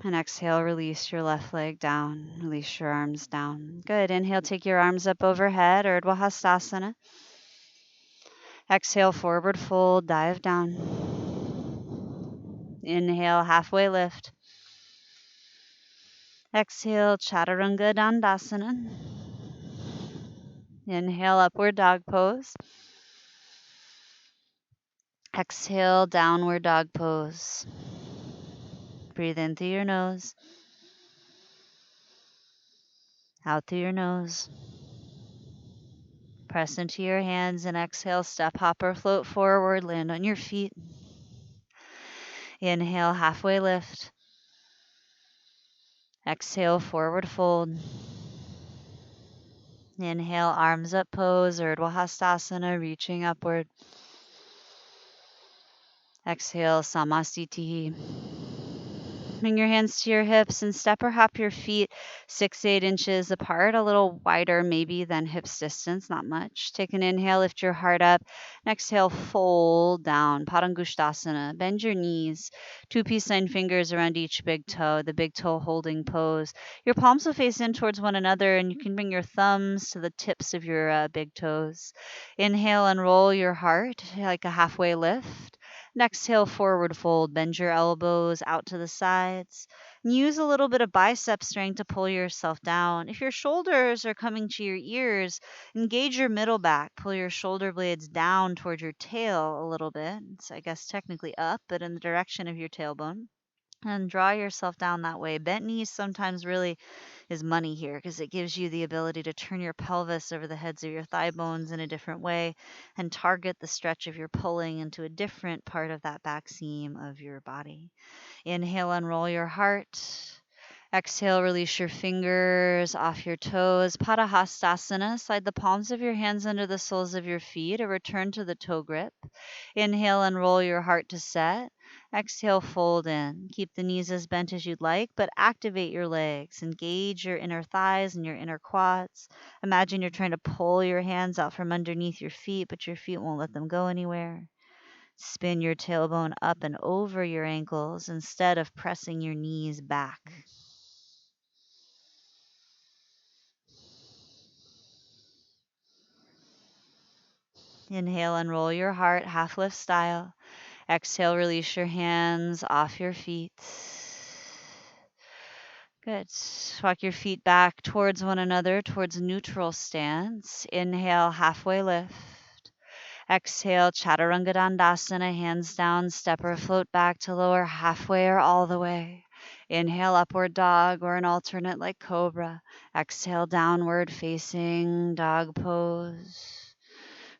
And exhale, release your left leg down. Release your arms down. Good. Inhale, take your arms up overhead, Urdhva Hastasana. Exhale, forward fold, dive down. Inhale, halfway lift. Exhale, Chaturanga Dandasana. Inhale, upward dog pose. Exhale, downward dog pose. Breathe in through your nose. Out through your nose. Press into your hands and exhale, step, hop, or float forward. Land on your feet. Inhale, halfway lift. Exhale, forward fold. Inhale, arms up pose, Urdhva Hastasana, reaching upward. Exhale, Samasthiti. Bring your hands to your hips and step or hop your feet 6 to 8 inches apart, a little wider maybe than hips distance, not much. Take an inhale, lift your heart up. And exhale, fold down, Padangusthasana. Bend your knees, 2 peace sign fingers around each big toe, the big toe holding pose. Your palms will face in towards one another, and you can bring your thumbs to the tips of your big toes. Inhale, unroll your heart like a halfway lift. And exhale, forward fold. Bend your elbows out to the sides. And use a little bit of bicep strength to pull yourself down. If your shoulders are coming to your ears, engage your middle back. Pull your shoulder blades down toward your tail a little bit. It's, I guess, technically up, but in the direction of your tailbone. And draw yourself down that way. Bent knees sometimes really is money here because it gives you the ability to turn your pelvis over the heads of your thigh bones in a different way and target the stretch of your pulling into a different part of that back seam of your body. Inhale, unroll your heart. Exhale, release your fingers off your toes. Padahastasana, slide the palms of your hands under the soles of your feet or return to the toe grip. Inhale, unroll your heart to set. Exhale, fold in. Keep the knees as bent as you'd like, but activate your legs. Engage your inner thighs and your inner quads. Imagine you're trying to pull your hands out from underneath your feet, but your feet won't let them go anywhere. Spin your tailbone up and over your ankles instead of pressing your knees back. Inhale, unroll your heart, half lift style. Exhale, release your hands off your feet. Good. Walk your feet back towards one another, towards neutral stance. Inhale, halfway lift. Exhale, Chaturanga Dandasana, hands down, step or float back to lower halfway or all the way. Inhale, upward dog or an alternate like cobra. Exhale, downward facing dog pose.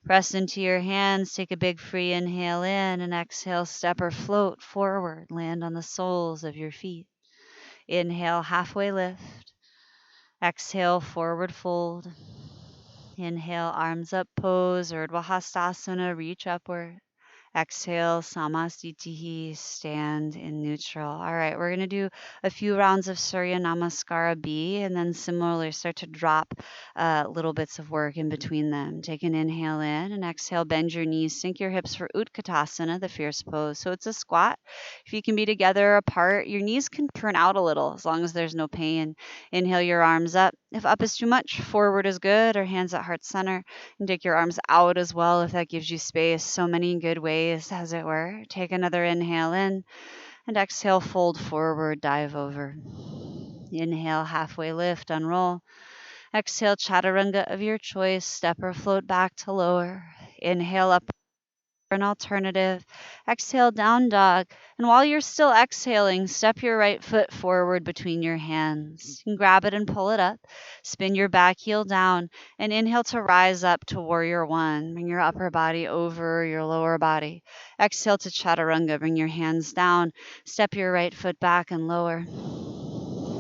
Press into your hands, take a big free inhale in, and exhale, step or float forward, land on the soles of your feet. Inhale, halfway lift. Exhale, forward fold. Inhale, arms up pose, Urdhva Hastasana, reach upward. Exhale, Samasthiti, stand in neutral. All right, we're going to do a few rounds of Surya Namaskara B, and then similarly start to drop little bits of work in between them. Take an inhale in and exhale, bend your knees, sink your hips for Utkatasana, the fierce pose. So it's a squat. If you can be together apart, your knees can turn out a little as long as there's no pain. Inhale your arms up. If up is too much, forward is good, or hands at heart center. And take your arms out as well if that gives you space. So many good ways, as it were. Take another inhale in and exhale, fold forward, dive over. Inhale, halfway lift, unroll. Exhale, chaturanga of your choice, step or float back to lower. Inhale up an alternative. Exhale, down dog. And while you're still exhaling, step your right foot forward between your hands. You can grab it and pull it up. Spin your back heel down and inhale to rise up to warrior one. Bring your upper body over your lower body. Exhale to chaturanga. Bring your hands down. Step your right foot back and lower.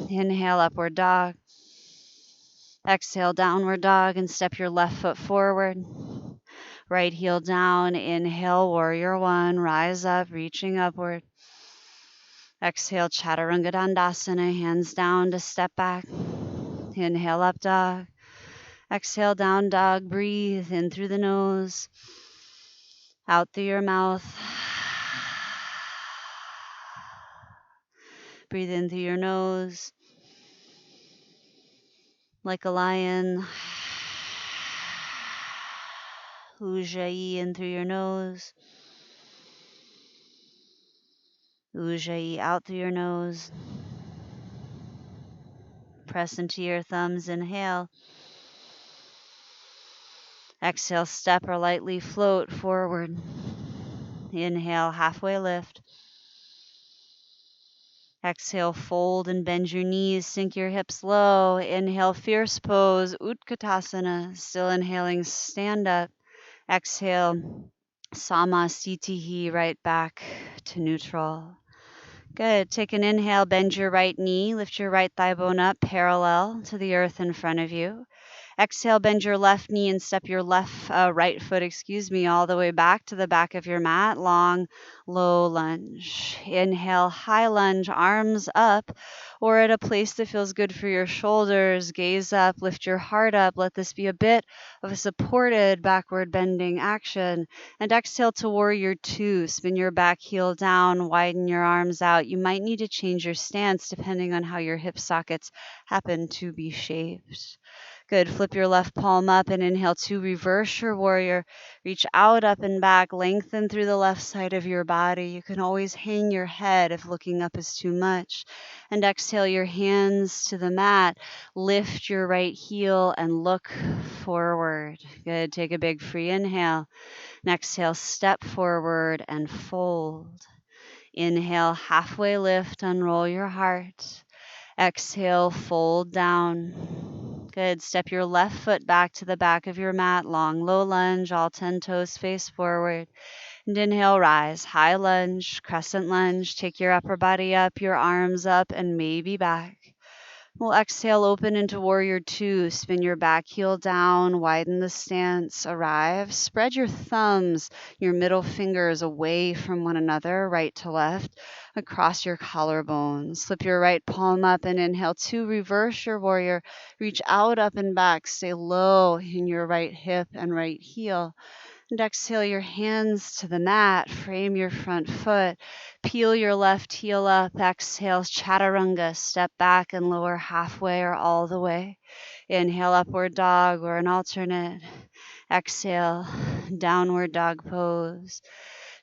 Inhale, upward dog. Exhale, downward dog, and step your left foot forward. Right heel down. Inhale, warrior one. Rise up, reaching upward. Exhale, Chaturanga Dandasana. Hands down to step back. Inhale, up dog. Exhale, down dog. Breathe in through the nose. Out through your mouth. Breathe in through your nose. Like a lion. Ujjayi in through your nose. Ujjayi out through your nose. Press into your thumbs. Inhale. Exhale, step or lightly float forward. Inhale, halfway lift. Exhale, fold and bend your knees, sink your hips low. Inhale, fierce pose, Utkatasana. Still inhaling, stand up. Exhale, Samasthiti, right back to neutral. Good. Take an inhale, bend your right knee, lift your right thigh bone up parallel to the earth in front of you. Exhale, bend your left knee and step your right foot, all the way back to the back of your mat. Long, low lunge. Inhale, high lunge, arms up or at a place that feels good for your shoulders. Gaze up, lift your heart up. Let this be a bit of a supported backward bending action. And exhale to warrior two. Spin your back heel down, widen your arms out. You might need to change your stance depending on how your hip sockets happen to be shaped. Good. Flip your left palm up and inhale to reverse your warrior. Reach out, up and back. Lengthen through the left side of your body. You can always hang your head if looking up is too much. And exhale your hands to the mat. Lift your right heel and look forward. Good. Take a big free inhale. And exhale, step forward and fold. Inhale, halfway lift, unroll your heart. Exhale, fold down. Good. Step your left foot back to the back of your mat. Long, low lunge, all 10 toes face forward. And inhale, rise. High lunge, crescent lunge. Take your upper body up, your arms up, and maybe back. We'll exhale, open into warrior two. Spin your back heel down, widen the stance, arrive. Spread your thumbs, your middle fingers away from one another, right to left, across your collarbones. Slip your right palm up and inhale two. Reverse your warrior. Reach out, up and back. Stay low in your right hip and right heel. And exhale your hands to the mat. Frame your front foot. Peel your left heel up. Exhale, chaturanga. Step back and lower halfway or all the way. Inhale, upward dog or an alternate. Exhale, downward dog pose.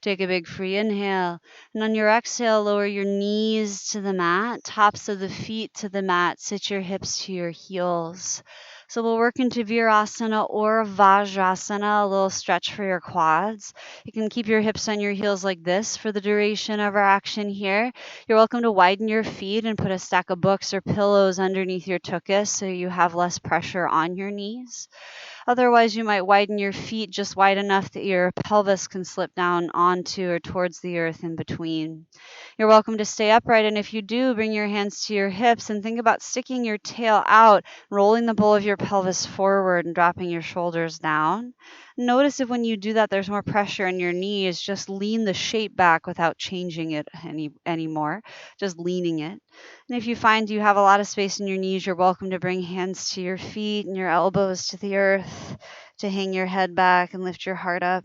Take a big free inhale. And on your exhale, lower your knees to the mat, tops of the feet to the mat. Sit your hips to your heels. So we'll work into Virasana or Vajrasana, a little stretch for your quads. You can keep your hips on your heels like this for the duration of our action here. You're welcome to widen your feet and put a stack of books or pillows underneath your tuchus so you have less pressure on your knees. Otherwise, you might widen your feet just wide enough that your pelvis can slip down onto or towards the earth in between. You're welcome to stay upright, and if you do, bring your hands to your hips and think about sticking your tail out, rolling the bowl of your pelvis forward and dropping your shoulders down. Notice if when you do that, there's more pressure in your knees. Just lean the shape back without changing it anymore, just leaning it. And if you find you have a lot of space in your knees, you're welcome to bring hands to your feet and your elbows to the earth to hang your head back and lift your heart up.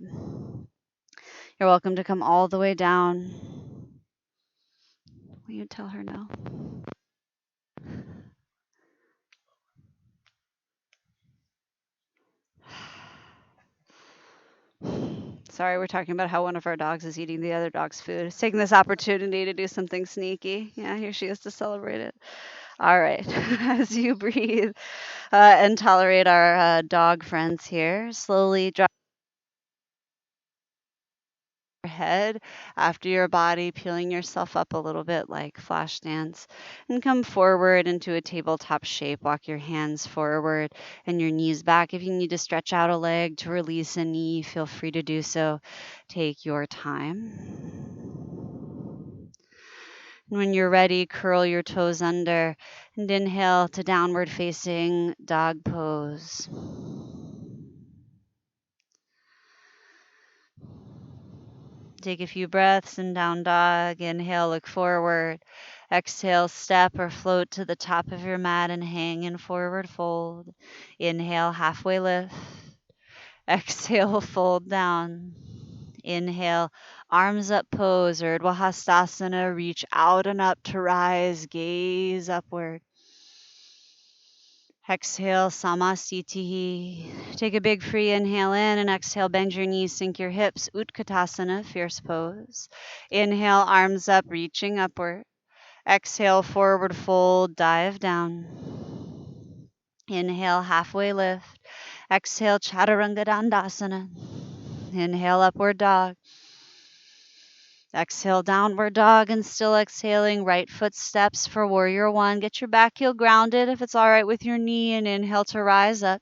You're welcome to come all the way down. Will you tell her no? Sorry, we're talking about how one of our dogs is eating the other dog's food. It's taking this opportunity to do something sneaky. Yeah, here she is to celebrate it. All right, as you breathe and tolerate our dog friends here, slowly drop your head after your body, peeling yourself up a little bit like flash dance, and come forward into a tabletop shape. Walk your hands forward and your knees back. If you need to stretch out a leg to release a knee, feel free to do so. Take your time. And when you're ready, curl your toes under and inhale to downward facing dog pose. Take a few breaths in down dog. Inhale, look forward. Exhale, step or float to the top of your mat and hang in forward fold. Inhale, halfway lift. Exhale, fold down. Inhale, arms up pose, Urdhva Hastasana. Reach out and up to rise. Gaze upward. Exhale, Samasthiti. Take a big free inhale in and exhale, bend your knees, sink your hips. Utkatasana, fierce pose. Inhale, arms up, reaching upward. Exhale, forward fold, dive down. Inhale, halfway lift. Exhale, Chaturanga Dandasana. Inhale, upward dog. Exhale, downward dog, and still exhaling, right foot steps for warrior one. Get your back heel grounded if it's all right with your knee, and inhale to rise up.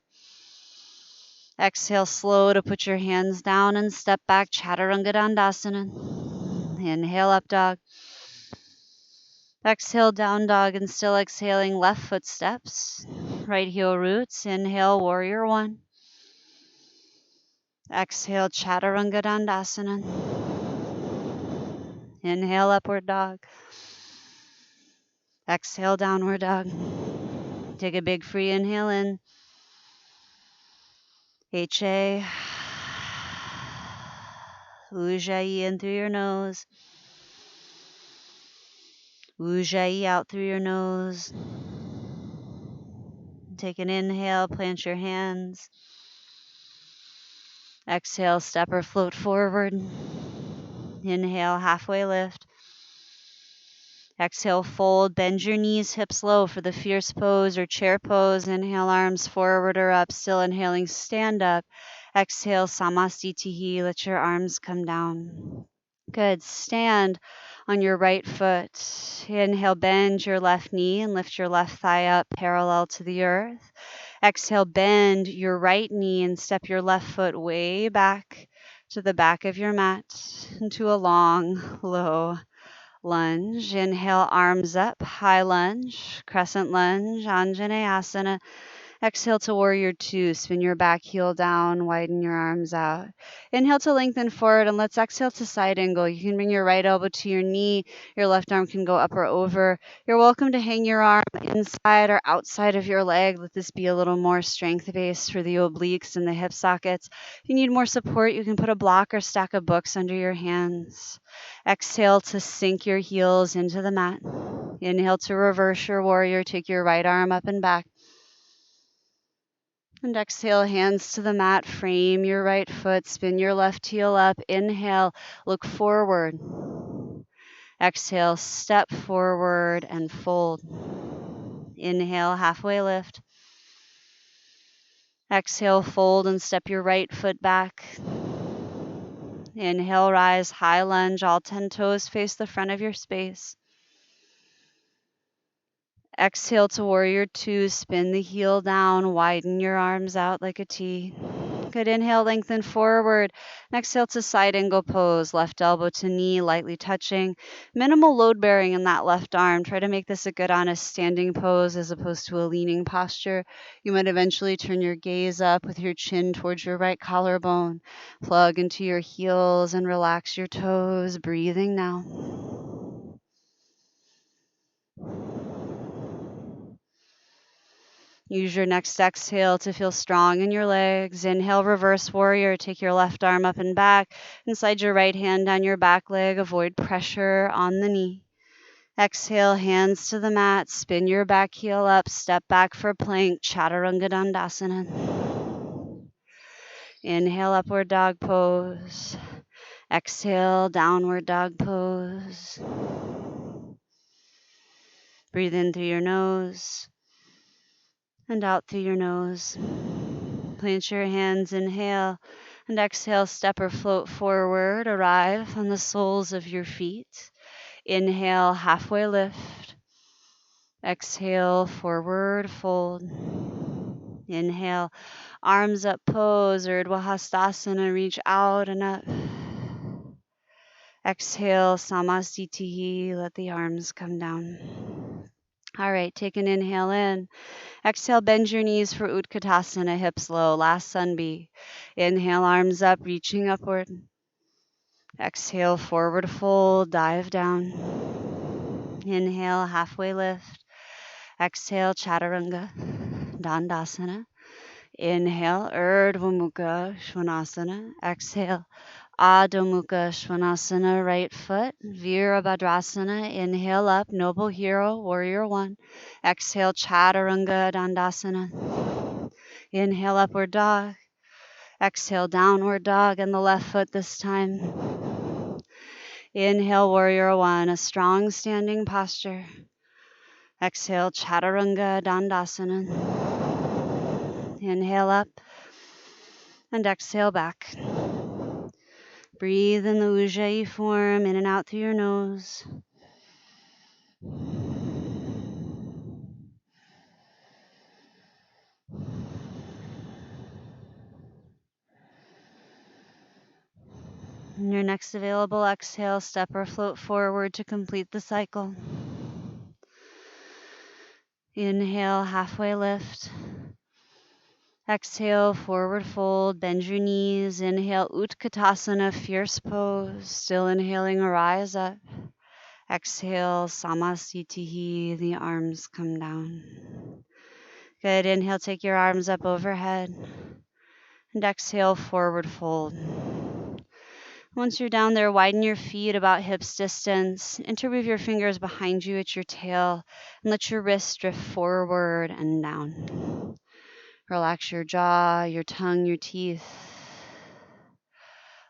Exhale, slow to put your hands down and step back, Chaturanga Dandasana. Inhale, up dog. Exhale, down dog, and still exhaling left footsteps. Right heel roots. Inhale, warrior one. Exhale, chaturanga dandasana. Inhale, upward dog. Exhale, downward dog. Take a big free inhale in. HA. Ujjayi in through your nose. Ujjayi out through your nose. Take an inhale, plant your hands. Exhale, step or float forward. Inhale, halfway lift. Exhale, fold, bend your knees, hips low for the fierce pose or chair pose. Inhale, arms forward or up, still inhaling, stand up. Exhale, samastitihi, let your arms come down. Good, stand on your right foot. Inhale, bend your left knee and lift your left thigh up parallel to the earth. Exhale, bend your right knee and step your left foot way back to the back of your mat into a long, low lunge. Inhale, arms up, high lunge, crescent lunge, Anjaneyasana. Exhale to warrior two. Spin your back heel down, widen your arms out. Inhale to lengthen forward, and let's exhale to side angle. You can bring your right elbow to your knee. Your left arm can go up or over. You're welcome to hang your arm inside or outside of your leg. Let this be a little more strength based for the obliques and the hip sockets. If you need more support, you can put a block or stack of books under your hands. Exhale to sink your heels into the mat. Inhale to reverse your warrior. Take your right arm up and back. And exhale, hands to the mat, frame your right foot, spin your left heel up. Inhale, look forward. Exhale, step forward and fold. Inhale, halfway lift. Exhale, fold and step your right foot back. Inhale, rise, high lunge, all 10 toes face the front of your space. Exhale to warrior two, spin the heel down, widen your arms out like a T. Good, inhale, lengthen forward. And exhale to side angle pose, left elbow to knee, lightly touching. Minimal load bearing in that left arm. Try to make this a good, honest standing pose as opposed to a leaning posture. You might eventually turn your gaze up with your chin towards your right collarbone. Plug into your heels and relax your toes, breathing now. Use your next exhale to feel strong in your legs. Inhale, reverse warrior. Take your left arm up and back. And slide your right hand down your back leg. Avoid pressure on the knee. Exhale, hands to the mat. Spin your back heel up. Step back for plank. Chaturanga Dandasana. Inhale, upward dog pose. Exhale, downward dog pose. Breathe in through your nose and out through your nose. Plant your hands, inhale, and exhale, step or float forward, arrive on the soles of your feet. Inhale, halfway lift. Exhale, forward fold. Inhale, arms up pose, Urdhva Hastasana, reach out and up. Exhale, Samastitihi, let the arms come down. All right, take an inhale in. Exhale, bend your knees for Utkatasana, hips low, last sun bee. Inhale, arms up, reaching upward. Exhale, forward fold, dive down. Inhale, halfway lift. Exhale, Chaturanga, Dandasana. Inhale, Urdhva Mukha Svanasana. Exhale, Adho Mukha Svanasana, right foot. Virabhadrasana, inhale up, noble hero, warrior one. Exhale, Chaturanga Dandasana. Inhale, upward dog. Exhale, downward dog, and the left foot this time. Inhale, warrior one, a strong standing posture. Exhale, Chaturanga Dandasana. Inhale up and exhale back. Breathe in the Ujjayi form, in and out through your nose. And your next available exhale, step or float forward to complete the cycle. Inhale, halfway lift. Exhale, forward fold, bend your knees. Inhale, Utkatasana, fierce pose. Still inhaling, rise up. Exhale, Samasthiti, the arms come down. Good, inhale, take your arms up overhead. And exhale, forward fold. Once you're down there, widen your feet about hips distance. Interweave your fingers behind you at your tail and let your wrists drift forward and down. Relax your jaw, your tongue, your teeth.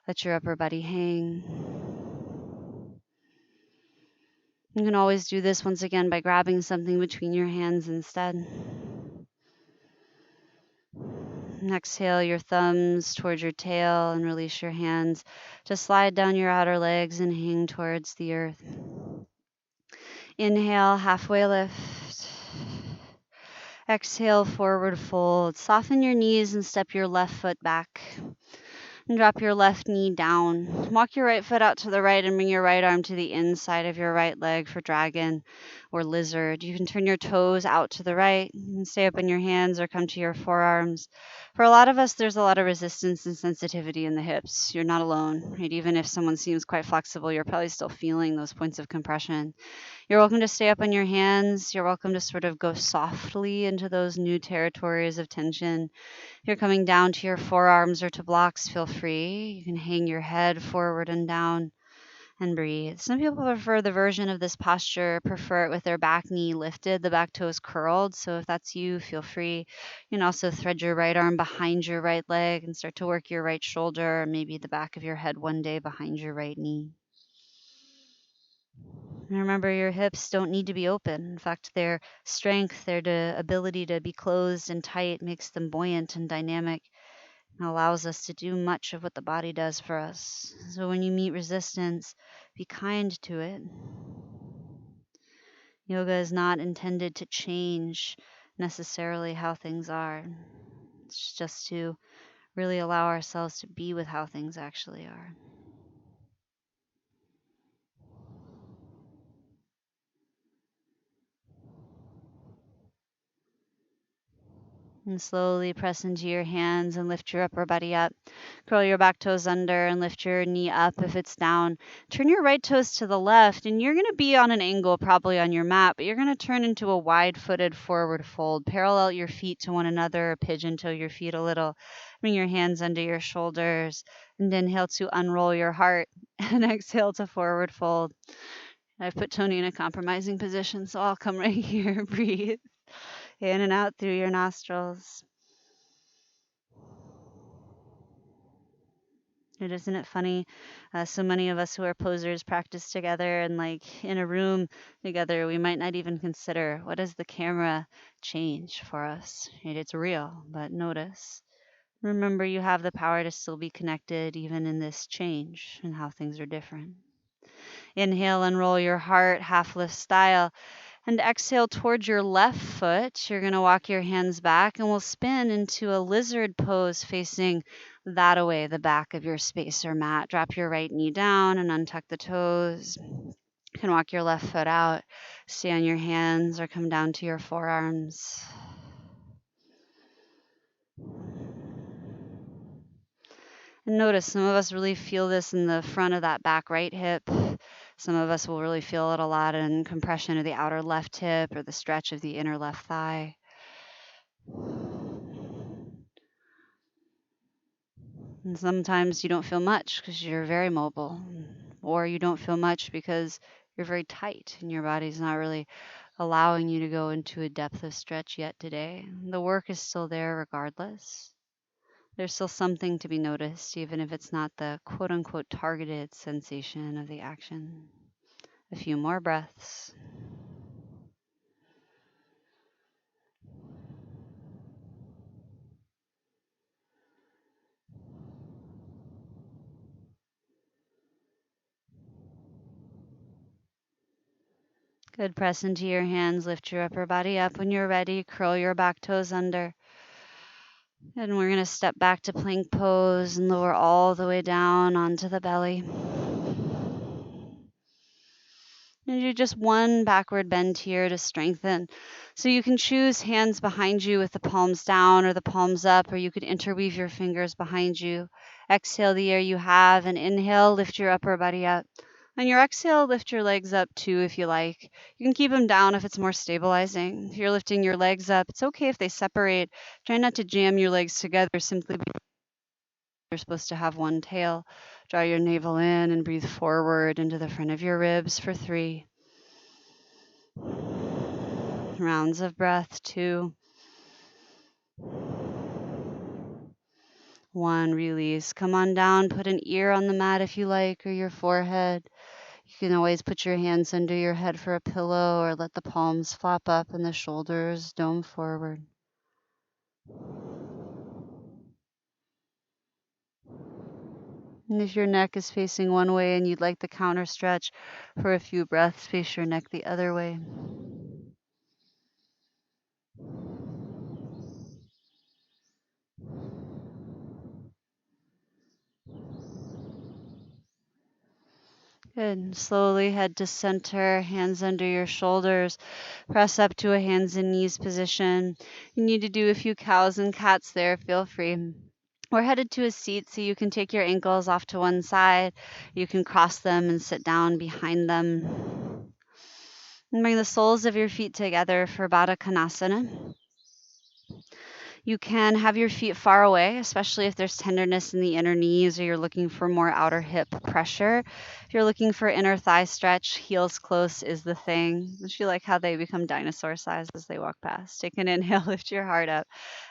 Let your upper body hang. You can always do this once again by grabbing something between your hands instead. And exhale your thumbs towards your tail and release your hands to slide down your outer legs and hang towards the earth. Inhale, halfway lift. Exhale, forward fold. Soften your knees and step your left foot back. And drop your left knee down. Walk your right foot out to the right and bring your right arm to the inside of your right leg for dragon or lizard. You can turn your toes out to the right and stay up in your hands or come to your forearms. For a lot of us, there's a lot of resistance and sensitivity in the hips. You're not alone, right? Even if someone seems quite flexible, you're probably still feeling those points of compression. You're welcome to stay up on your hands. You're welcome to sort of go softly into those new territories of tension. If you're coming down to your forearms or to blocks, feel free. You can hang your head forward and down and breathe. Some people prefer the version of this posture, prefer it with their back knee lifted, the back toes curled. So if that's you, feel free. You can also thread your right arm behind your right leg and start to work your right shoulder, or maybe the back of your head one day behind your right knee. And remember, your hips don't need to be open. In fact, their strength, their ability to be closed and tight makes them buoyant and dynamic and allows us to do much of what the body does for us. So when you meet resistance, be kind to it. Yoga is not intended to change necessarily how things are. It's just to really allow ourselves to be with how things actually are. And slowly press into your hands and lift your upper body up. Curl your back toes under and lift your knee up if it's down. Turn your right toes to the left, and you're going to be on an angle probably on your mat, but you're going to turn into a wide-footed forward fold. Parallel your feet to one another, pigeon toe your feet a little. Bring your hands under your shoulders, and inhale to unroll your heart, and exhale to forward fold. I've put Tony in a compromising position, so I'll come right here. Breathe in and out through your nostrils. Isn't it funny? So many of us who are posers practice together, and like in a room together, we might not even consider what does the camera change for us. Right? It's real, but notice. Remember, you have the power to still be connected even in this change and how things are different. Inhale and roll your heart, half lift style. And exhale towards your left foot. You're going to walk your hands back and we'll spin into a lizard pose facing that away, the back of your spacer mat. Drop your right knee down and untuck the toes. You can walk your left foot out, stay on your hands or come down to your forearms. And notice some of us really feel this in the front of that back right hip. Some of us will really feel it a lot in compression of the outer left hip or the stretch of the inner left thigh. And sometimes you don't feel much because you're very mobile, or you don't feel much because you're very tight and your body's not really allowing you to go into a depth of stretch yet today. The work is still there regardless. There's still something to be noticed, even if it's not the quote unquote targeted sensation of the action. A few more breaths. Good. Press into your hands. Lift your upper body up. When you're ready, curl your back toes under. And we're going to step back to plank pose and lower all the way down onto the belly. And do just one backward bend here to strengthen. So you can choose hands behind you with the palms down or the palms up, or you could interweave your fingers behind you. Exhale the air you have, and inhale, lift your upper body up. On your exhale, lift your legs up too if you like. You can keep them down if it's more stabilizing. If you're lifting your legs up, it's okay if they separate. Try not to jam your legs together simply because you're supposed to have one tail. Draw your navel in and breathe forward into the front of your ribs for 3. Rounds of breath, 2. 1, release. Come on down, put an ear on the mat if you like, or your forehead. You can always put your hands under your head for a pillow, or let the palms flop up and the shoulders dome forward. And if your neck is facing one way and you'd like the counter stretch for a few breaths, face your neck the other way. Good. Slowly head to center, hands under your shoulders. Press up to a hands and knees position. You need to do a few cows and cats there, feel free. We're headed to a seat so you can take your ankles off to one side. You can cross them and sit down behind them. And bring the soles of your feet together for Baddha Konasana. You can have your feet far away, especially if there's tenderness in the inner knees or you're looking for more outer hip pressure. If you're looking for inner thigh stretch, heels close is the thing. Don't you like how they become dinosaur size as they walk past? Take an inhale, lift your heart up,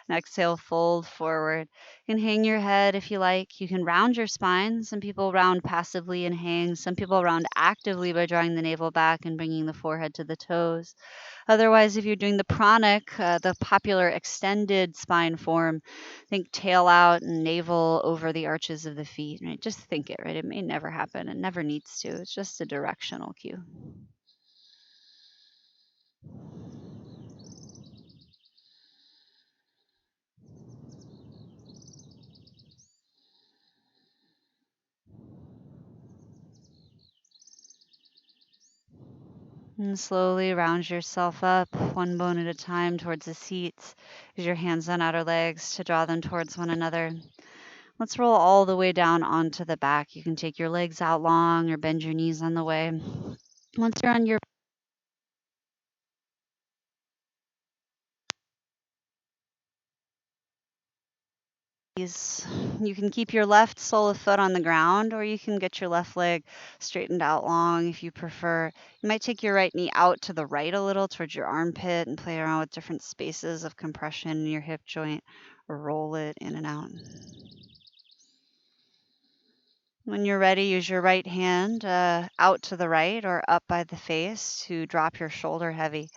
and exhale, fold forward. You can hang your head if you like. You can round your spine. Some people round passively and hang. Some people round actively by drawing the navel back and bringing the forehead to the toes. Otherwise, if you're doing the pranic, the popular extended spine form, think tail out and navel over the arches of the feet. Right? Just think it, right? It may never happen. It never needs to. It's just a directional cue. And slowly round yourself up, one bone at a time, towards the seats. Use your hands on outer legs to draw them towards one another. Let's roll all the way down onto the back. You can take your legs out long or bend your knees on the way. Once you're on your you can keep your left sole of foot on the ground, or you can get your left leg straightened out long if you prefer. You might take your right knee out to the right a little towards your armpit and play around with different spaces of compression in your hip joint, or roll it in and out. When you're ready, use your right hand out to the right or up by the face to drop your shoulder heavy.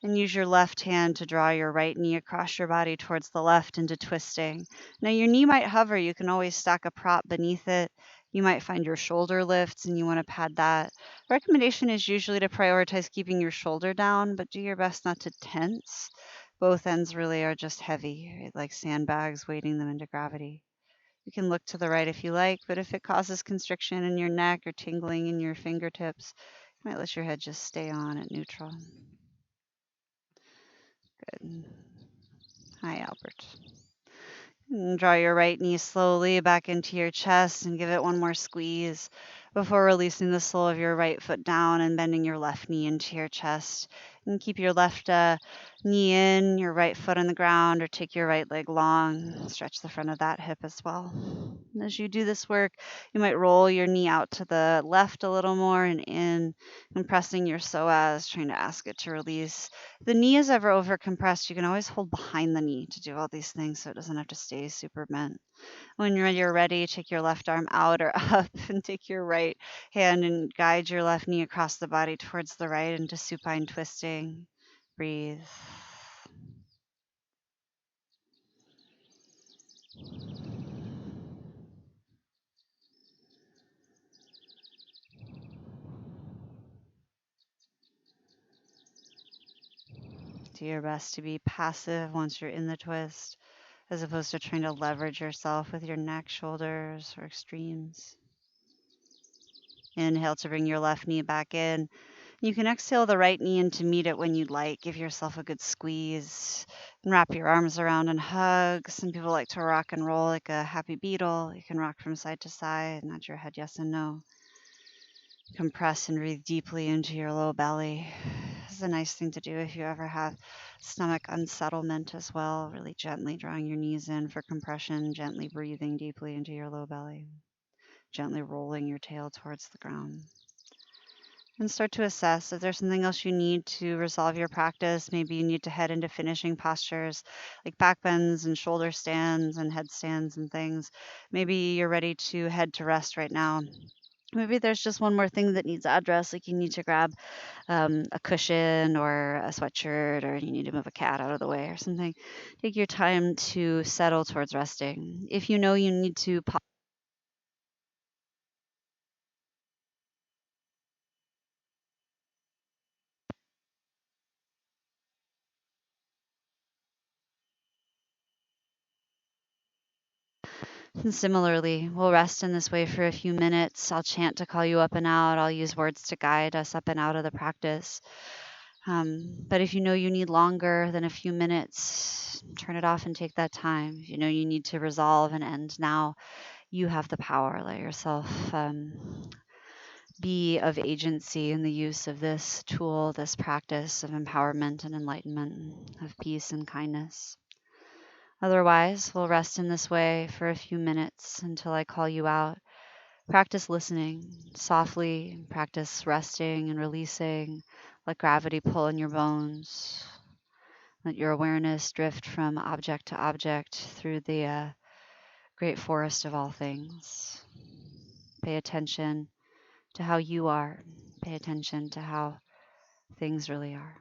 And use your left hand to draw your right knee across your body towards the left into twisting. Now, your knee might hover. You can always stack a prop beneath it. You might find your shoulder lifts and you want to pad that. Recommendation is usually to prioritize keeping your shoulder down, but do your best not to tense. Both ends really are just heavy, right? Like sandbags weighting them into gravity. You can look to the right if you like, but if it causes constriction in your neck or tingling in your fingertips, you might let your head just stay on at neutral. Good. Hi, Albert. And draw your right knee slowly back into your chest and give it one more squeeze before releasing the sole of your right foot down and bending your left knee into your chest. And keep your left knee in, your right foot on the ground, or take your right leg long. Stretch the front of that hip as well. And as you do this work, you might roll your knee out to the left a little more and in, compressing your psoas, trying to ask it to release. If the knee is ever over compressed, you can always hold behind the knee to do all these things so it doesn't have to stay super bent. When you're ready, take your left arm out or up and take your right hand and guide your left knee across the body towards the right into supine twisting. Breathe. Do your best to be passive once you're in the twist, as opposed to trying to leverage yourself with your neck, shoulders, or extremes. Inhale to bring your left knee back in. You can exhale the right knee in to meet it when you'd like. Give yourself a good squeeze and wrap your arms around and hug. Some people like to rock and roll like a happy beetle. You can rock from side to side, nod your head yes and no. Compress and breathe deeply into your low belly. This is a nice thing to do if you ever have stomach unsettlement as well. Really gently drawing your knees in for compression, gently breathing deeply into your low belly, gently rolling your tail towards the ground. And start to assess if there's something else you need to resolve your practice. Maybe you need to head into finishing postures like back bends and shoulder stands and headstands and things. Maybe you're ready to head to rest right now. Maybe there's just one more thing that needs address, like you need to grab a cushion or a sweatshirt, or you need to move a cat out of the way or something. Take your time to settle towards resting. If you know you need to pause and similarly, we'll rest in this way for a few minutes. I'll chant to call you up and out. I'll use words to guide us up and out of the practice. But if you know you need longer than a few minutes, turn it off and take that time. If you know you need to resolve and end now, you have the power. Let yourself be of agency in the use of this tool, this practice of empowerment and enlightenment, of peace and kindness. Otherwise, we'll rest in this way for a few minutes until I call you out. Practice listening softly, practice resting and releasing. Let gravity pull in your bones. Let your awareness drift from object to object through the great forest of all things. Pay attention to how you are. Pay attention to how things really are.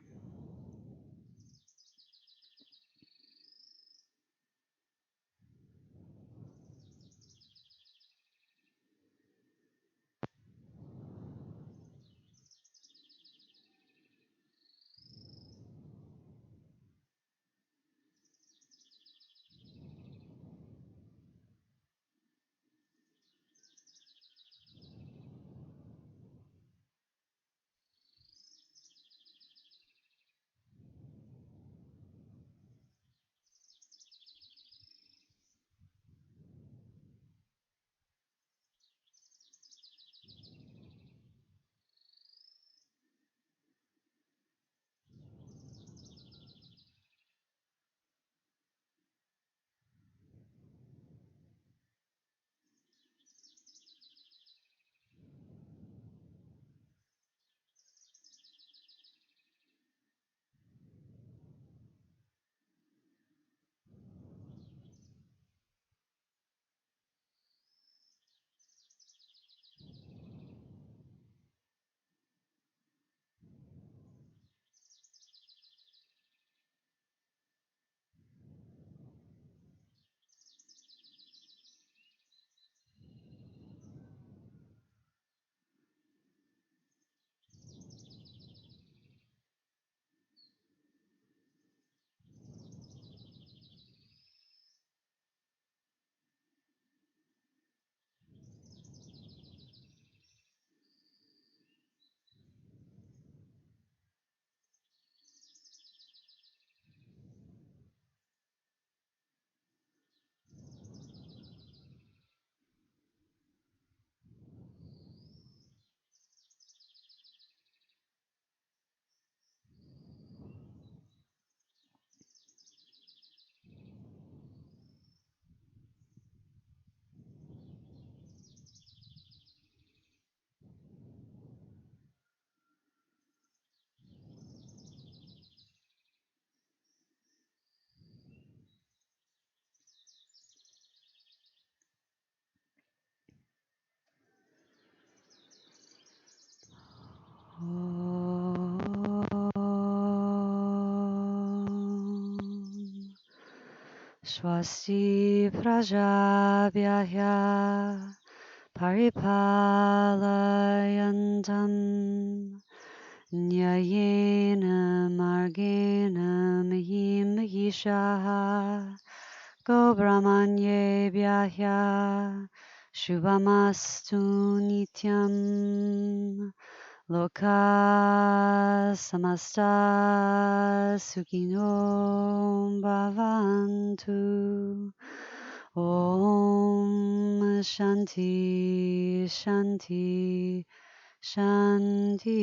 Swasti prajabhyah paripalayantam nyayena margena mahim mahishaha go brahmanyebhyah shubhamastu nityam Loka samasta sukino bhavantu. Om Shanti Shanti Shanti.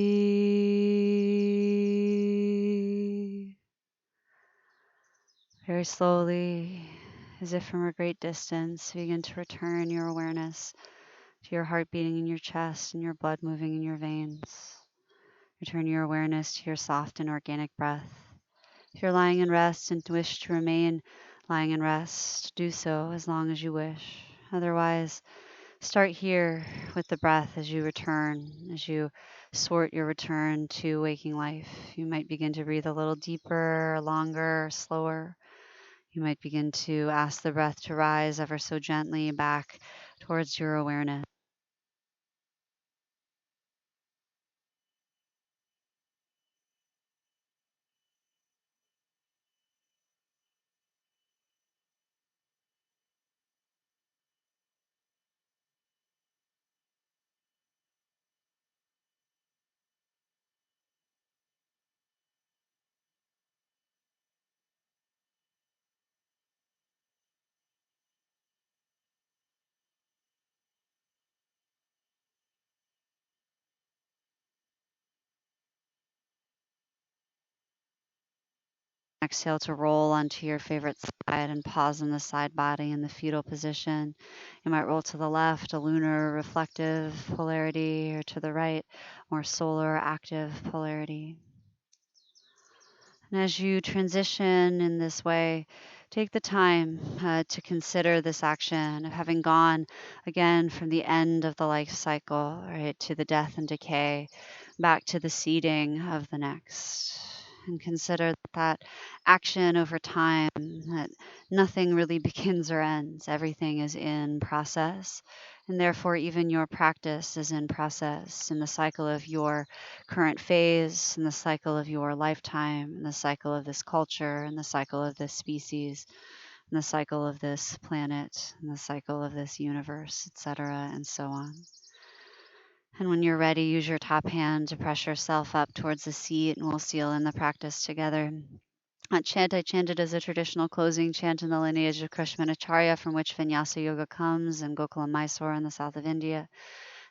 Very slowly, as if from a great distance, begin to return your awareness to your heart beating in your chest and your blood moving in your veins. Return your awareness to your soft and organic breath. If you're lying in rest and wish to remain lying in rest, do so as long as you wish. Otherwise, start here with the breath as you return, as you sort your return to waking life. You might begin to breathe a little deeper, longer, slower. You might begin to ask the breath to rise ever so gently back towards your awareness. Exhale to roll onto your favorite side and pause in the side body in the fetal position. You might roll to the left, a lunar reflective polarity, or to the right, more solar active polarity. And as you transition in this way, take the time to consider this action of having gone again from the end of the life cycle, right, to the death and decay, back to the seeding of the next. And consider that action over time, that nothing really begins or ends. Everything is in process. And therefore, even your practice is in process in the cycle of your current phase, in the cycle of your lifetime, in the cycle of this culture, in the cycle of this species, in the cycle of this planet, in the cycle of this universe, etc., and so on. And when you're ready, use your top hand to press yourself up towards the seat, and we'll seal in the practice together. That chant I chanted as a traditional closing chant in the lineage of Krishnamacharya, from which Vinyasa yoga comes, and Gokula Mysore in the south of India.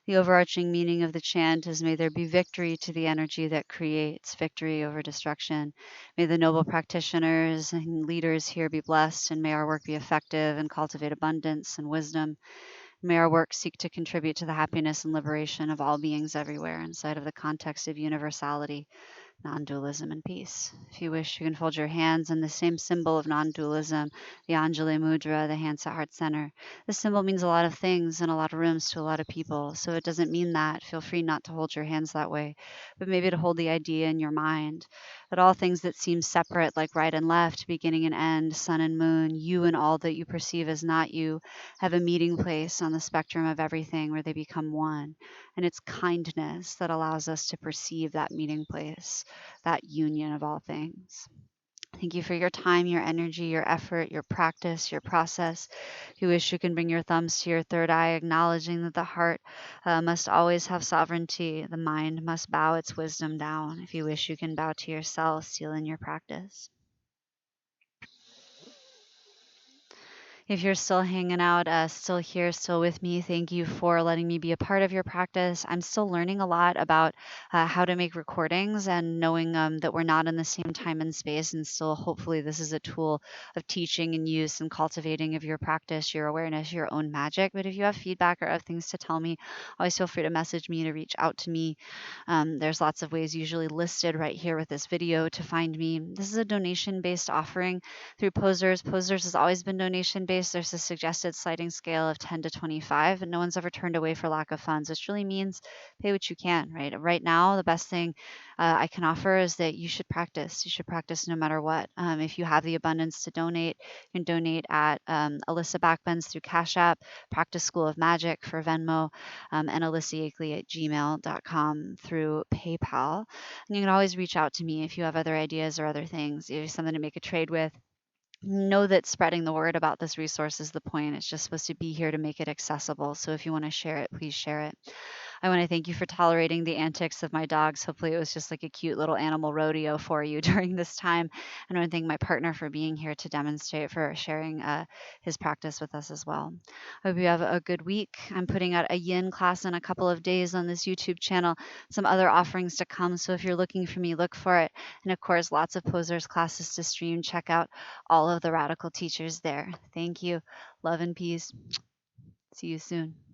The overarching meaning of the chant is, may there be victory to the energy that creates, victory over destruction. May the noble practitioners and leaders here be blessed, and may our work be effective and cultivate abundance and wisdom. May our work seek to contribute to the happiness and liberation of all beings everywhere inside of the context of universality, non-dualism, and peace. If you wish, you can fold your hands in the same symbol of non-dualism, the Anjali Mudra, the hands at heart center. This symbol means a lot of things in a lot of rooms to a lot of people, so it doesn't mean that. Feel free not to hold your hands that way, but maybe to hold the idea in your mind that all things that seem separate, like right and left, beginning and end, sun and moon, you and all that you perceive as not you, have a meeting place on the spectrum of everything where they become one. And it's kindness that allows us to perceive that meeting place, that union of all things. Thank you for your time, your energy, your effort, your practice, your process. If you wish, you can bring your thumbs to your third eye, acknowledging that the heart must always have sovereignty. The mind must bow its wisdom down. If you wish, you can bow to yourself, seal in your practice. If you're still hanging out, still here, still with me, thank you for letting me be a part of your practice. I'm still learning a lot about how to make recordings and knowing that we're not in the same time and space. And still, hopefully, this is a tool of teaching and use and cultivating of your practice, your awareness, your own magic. But if you have feedback or have things to tell me, always feel free to message me, to reach out to me. There's lots of ways usually listed right here with this video to find me. This is a donation-based offering through Posers. Posers has always been donation based. There's a suggested sliding scale of 10 to 25, and no one's ever turned away for lack of funds, which really means pay what you can, right? Right now, the best thing I can offer is that you should practice. You should practice no matter what. If you have the abundance to donate, you can donate at Alyssa Backbends through Cash App, Practice School of Magic for Venmo, and alyssayakley@gmail.com through PayPal. And you can always reach out to me if you have other ideas or other things, if you have something to make a trade with. Know that spreading the word about this resource is the point. It's just supposed to be here to make it accessible. So if you want to share it, please share it. I want to thank you for tolerating the antics of my dogs. Hopefully, it was just like a cute little animal rodeo for you during this time. And I want to thank my partner for being here to demonstrate, for sharing his practice with us as well. I hope you have a good week. I'm putting out a yin class in a couple of days on this YouTube channel, some other offerings to come. So if you're looking for me, look for it. And of course, lots of posers classes to stream. Check out all of the radical teachers there. Thank you. Love and peace. See you soon.